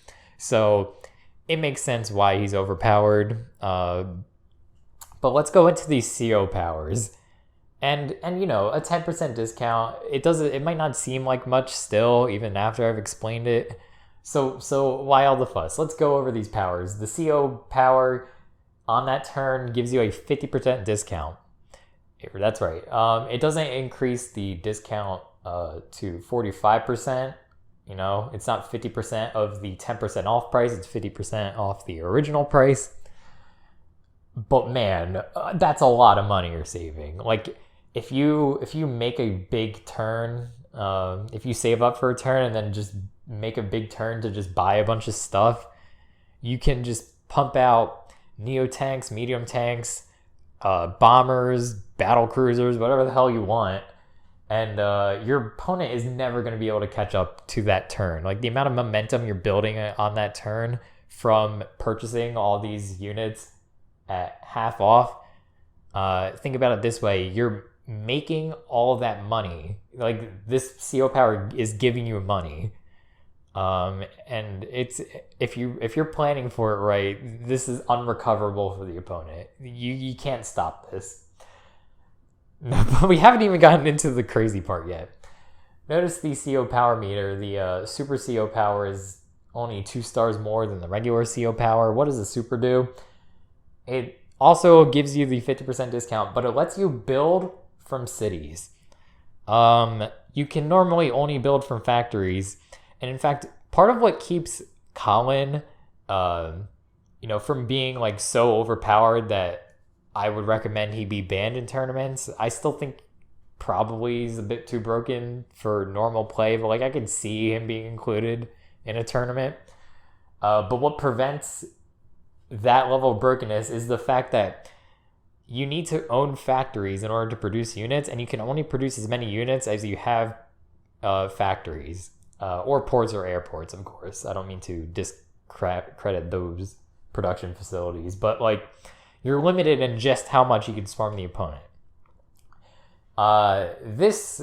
So it makes sense why he's overpowered. But let's go into these CO powers. And you know, a 10% discount, it might not seem like much still, even after I've explained it. So why all the fuss? Let's go over these powers. The CO power on that turn gives you a 50% discount. That's right. It doesn't increase the discount to 45%. You know, it's not 50% of the 10% off price. It's 50% off the original price. But man, that's a lot of money you're saving. Like, if you make a big turn, if you save up for a turn and then just make a big turn to just buy a bunch of stuff, you can just pump out neo tanks, medium tanks, bombers, battle cruisers, whatever the hell you want. And your opponent is never going to be able to catch up to that turn. Like, the amount of momentum you're building on that turn from purchasing all these units at half off. Think about it this way. You're making all that money. Like, this CO power is giving you money. And it's if you're planning for it right, this is unrecoverable for the opponent. You can't stop this. But we haven't even gotten into the crazy part yet. Notice the CO power meter. The super CO power is only 2 stars more than the regular CO power. What does the super do? It also gives you the 50% discount, but it lets you build from cities. You can normally only build from factories. And in fact, part of what keeps Colin, from being like so overpowered that I would recommend he be banned in tournaments. I still think probably he's a bit too broken for normal play, but like I could see him being included in a tournament. But what prevents that level of brokenness is the fact that you need to own factories in order to produce units, and you can only produce as many units as you have factories, or ports or airports, of course. I don't mean to discredit those production facilities, but like you're limited in just how much you can swarm the opponent. This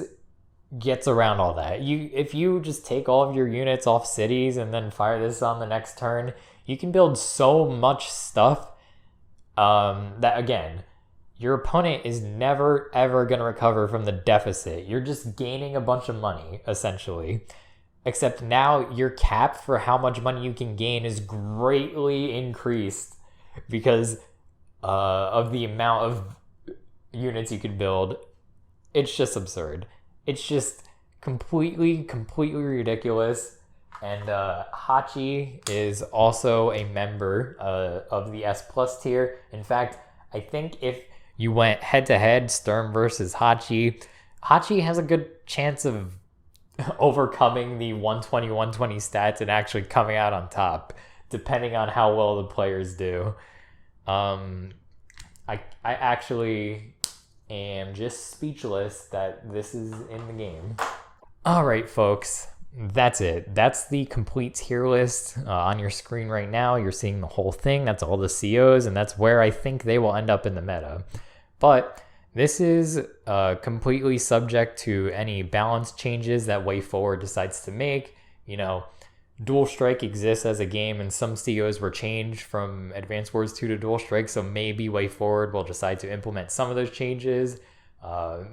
gets around all that. If you just take all of your units off cities and then fire this on the next turn, you can build so much stuff that, again, your opponent is never, ever going to recover from the deficit. You're just gaining a bunch of money, essentially. Except now your cap for how much money you can gain is greatly increased because of the amount of units you can build. It's just absurd. It's just completely ridiculous. And Hachi is also a member of the S+ tier. In fact, I think if you went head-to-head, Sturm versus Hachi has a good chance of overcoming the 120 stats and actually coming out on top, depending on how well the players do. I actually am just speechless that this is in the game. All right, folks, that's it. That's the complete tier list on your screen right now. You're seeing the whole thing. That's all the COs, and that's where I think they will end up in the meta. But this is completely subject to any balance changes that WayForward decides to make. You know, Dual Strike exists as a game, and some COs were changed from Advance Wars 2 to Dual Strike, so maybe WayForward will decide to implement some of those changes.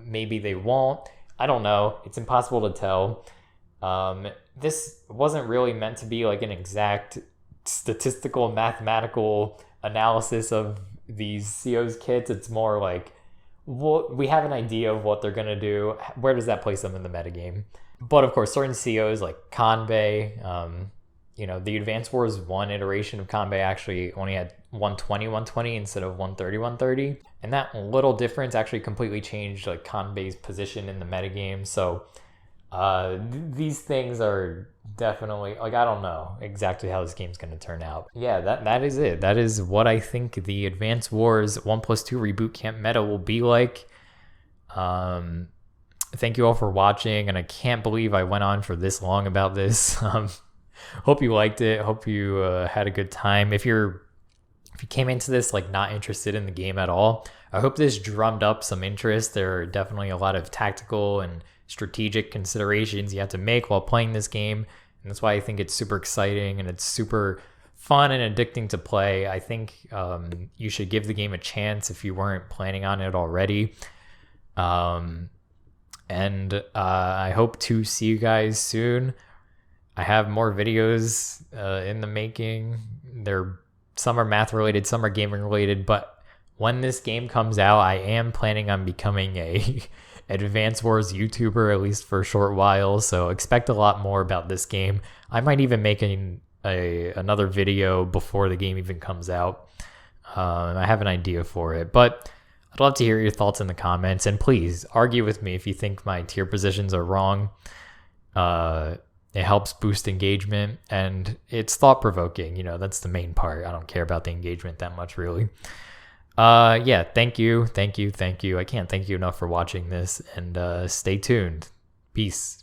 Maybe they won't. I don't know. It's impossible to tell. This wasn't really meant to be like an exact statistical mathematical analysis of these COs kits. It's more like, we have an idea of what they're going to do. Where does that place them in the metagame? But of course, certain COs like Kanbei, the Advance Wars 1 iteration of Kanbei actually only had 120 instead of 130. And that little difference actually completely changed like Kanbei's position in the metagame. So these things are definitely, like, I don't know exactly how this game's going to turn out. Yeah, that is it. That is what I think the Advance Wars 1+2 Reboot Camp meta will be like. Thank you all for watching, and I can't believe I went on for this long about this. Hope you liked it. Hope you had a good time. If you came into this like not interested in the game at all, I hope this drummed up some interest. There are definitely a lot of tactical and strategic considerations you have to make while playing this game, and that's why I think it's super exciting and it's super fun and addicting to play. I think you should give the game a chance if you weren't planning on it already. And I hope to see you guys soon. I have more videos in the making. Some are math related, some are gaming related, but when this game comes out, I am planning on becoming a Advance Wars YouTuber, at least for a short while, so expect a lot more about this game. I might even make another video before the game even comes out. I have an idea for it, but I'd love to hear your thoughts in the comments, and please argue with me if you think my tier positions are wrong. It helps boost engagement, and it's thought-provoking. That's the main part. I don't care about the engagement that much, really. Yeah, thank you. I can't thank you enough for watching this, and stay tuned. Peace.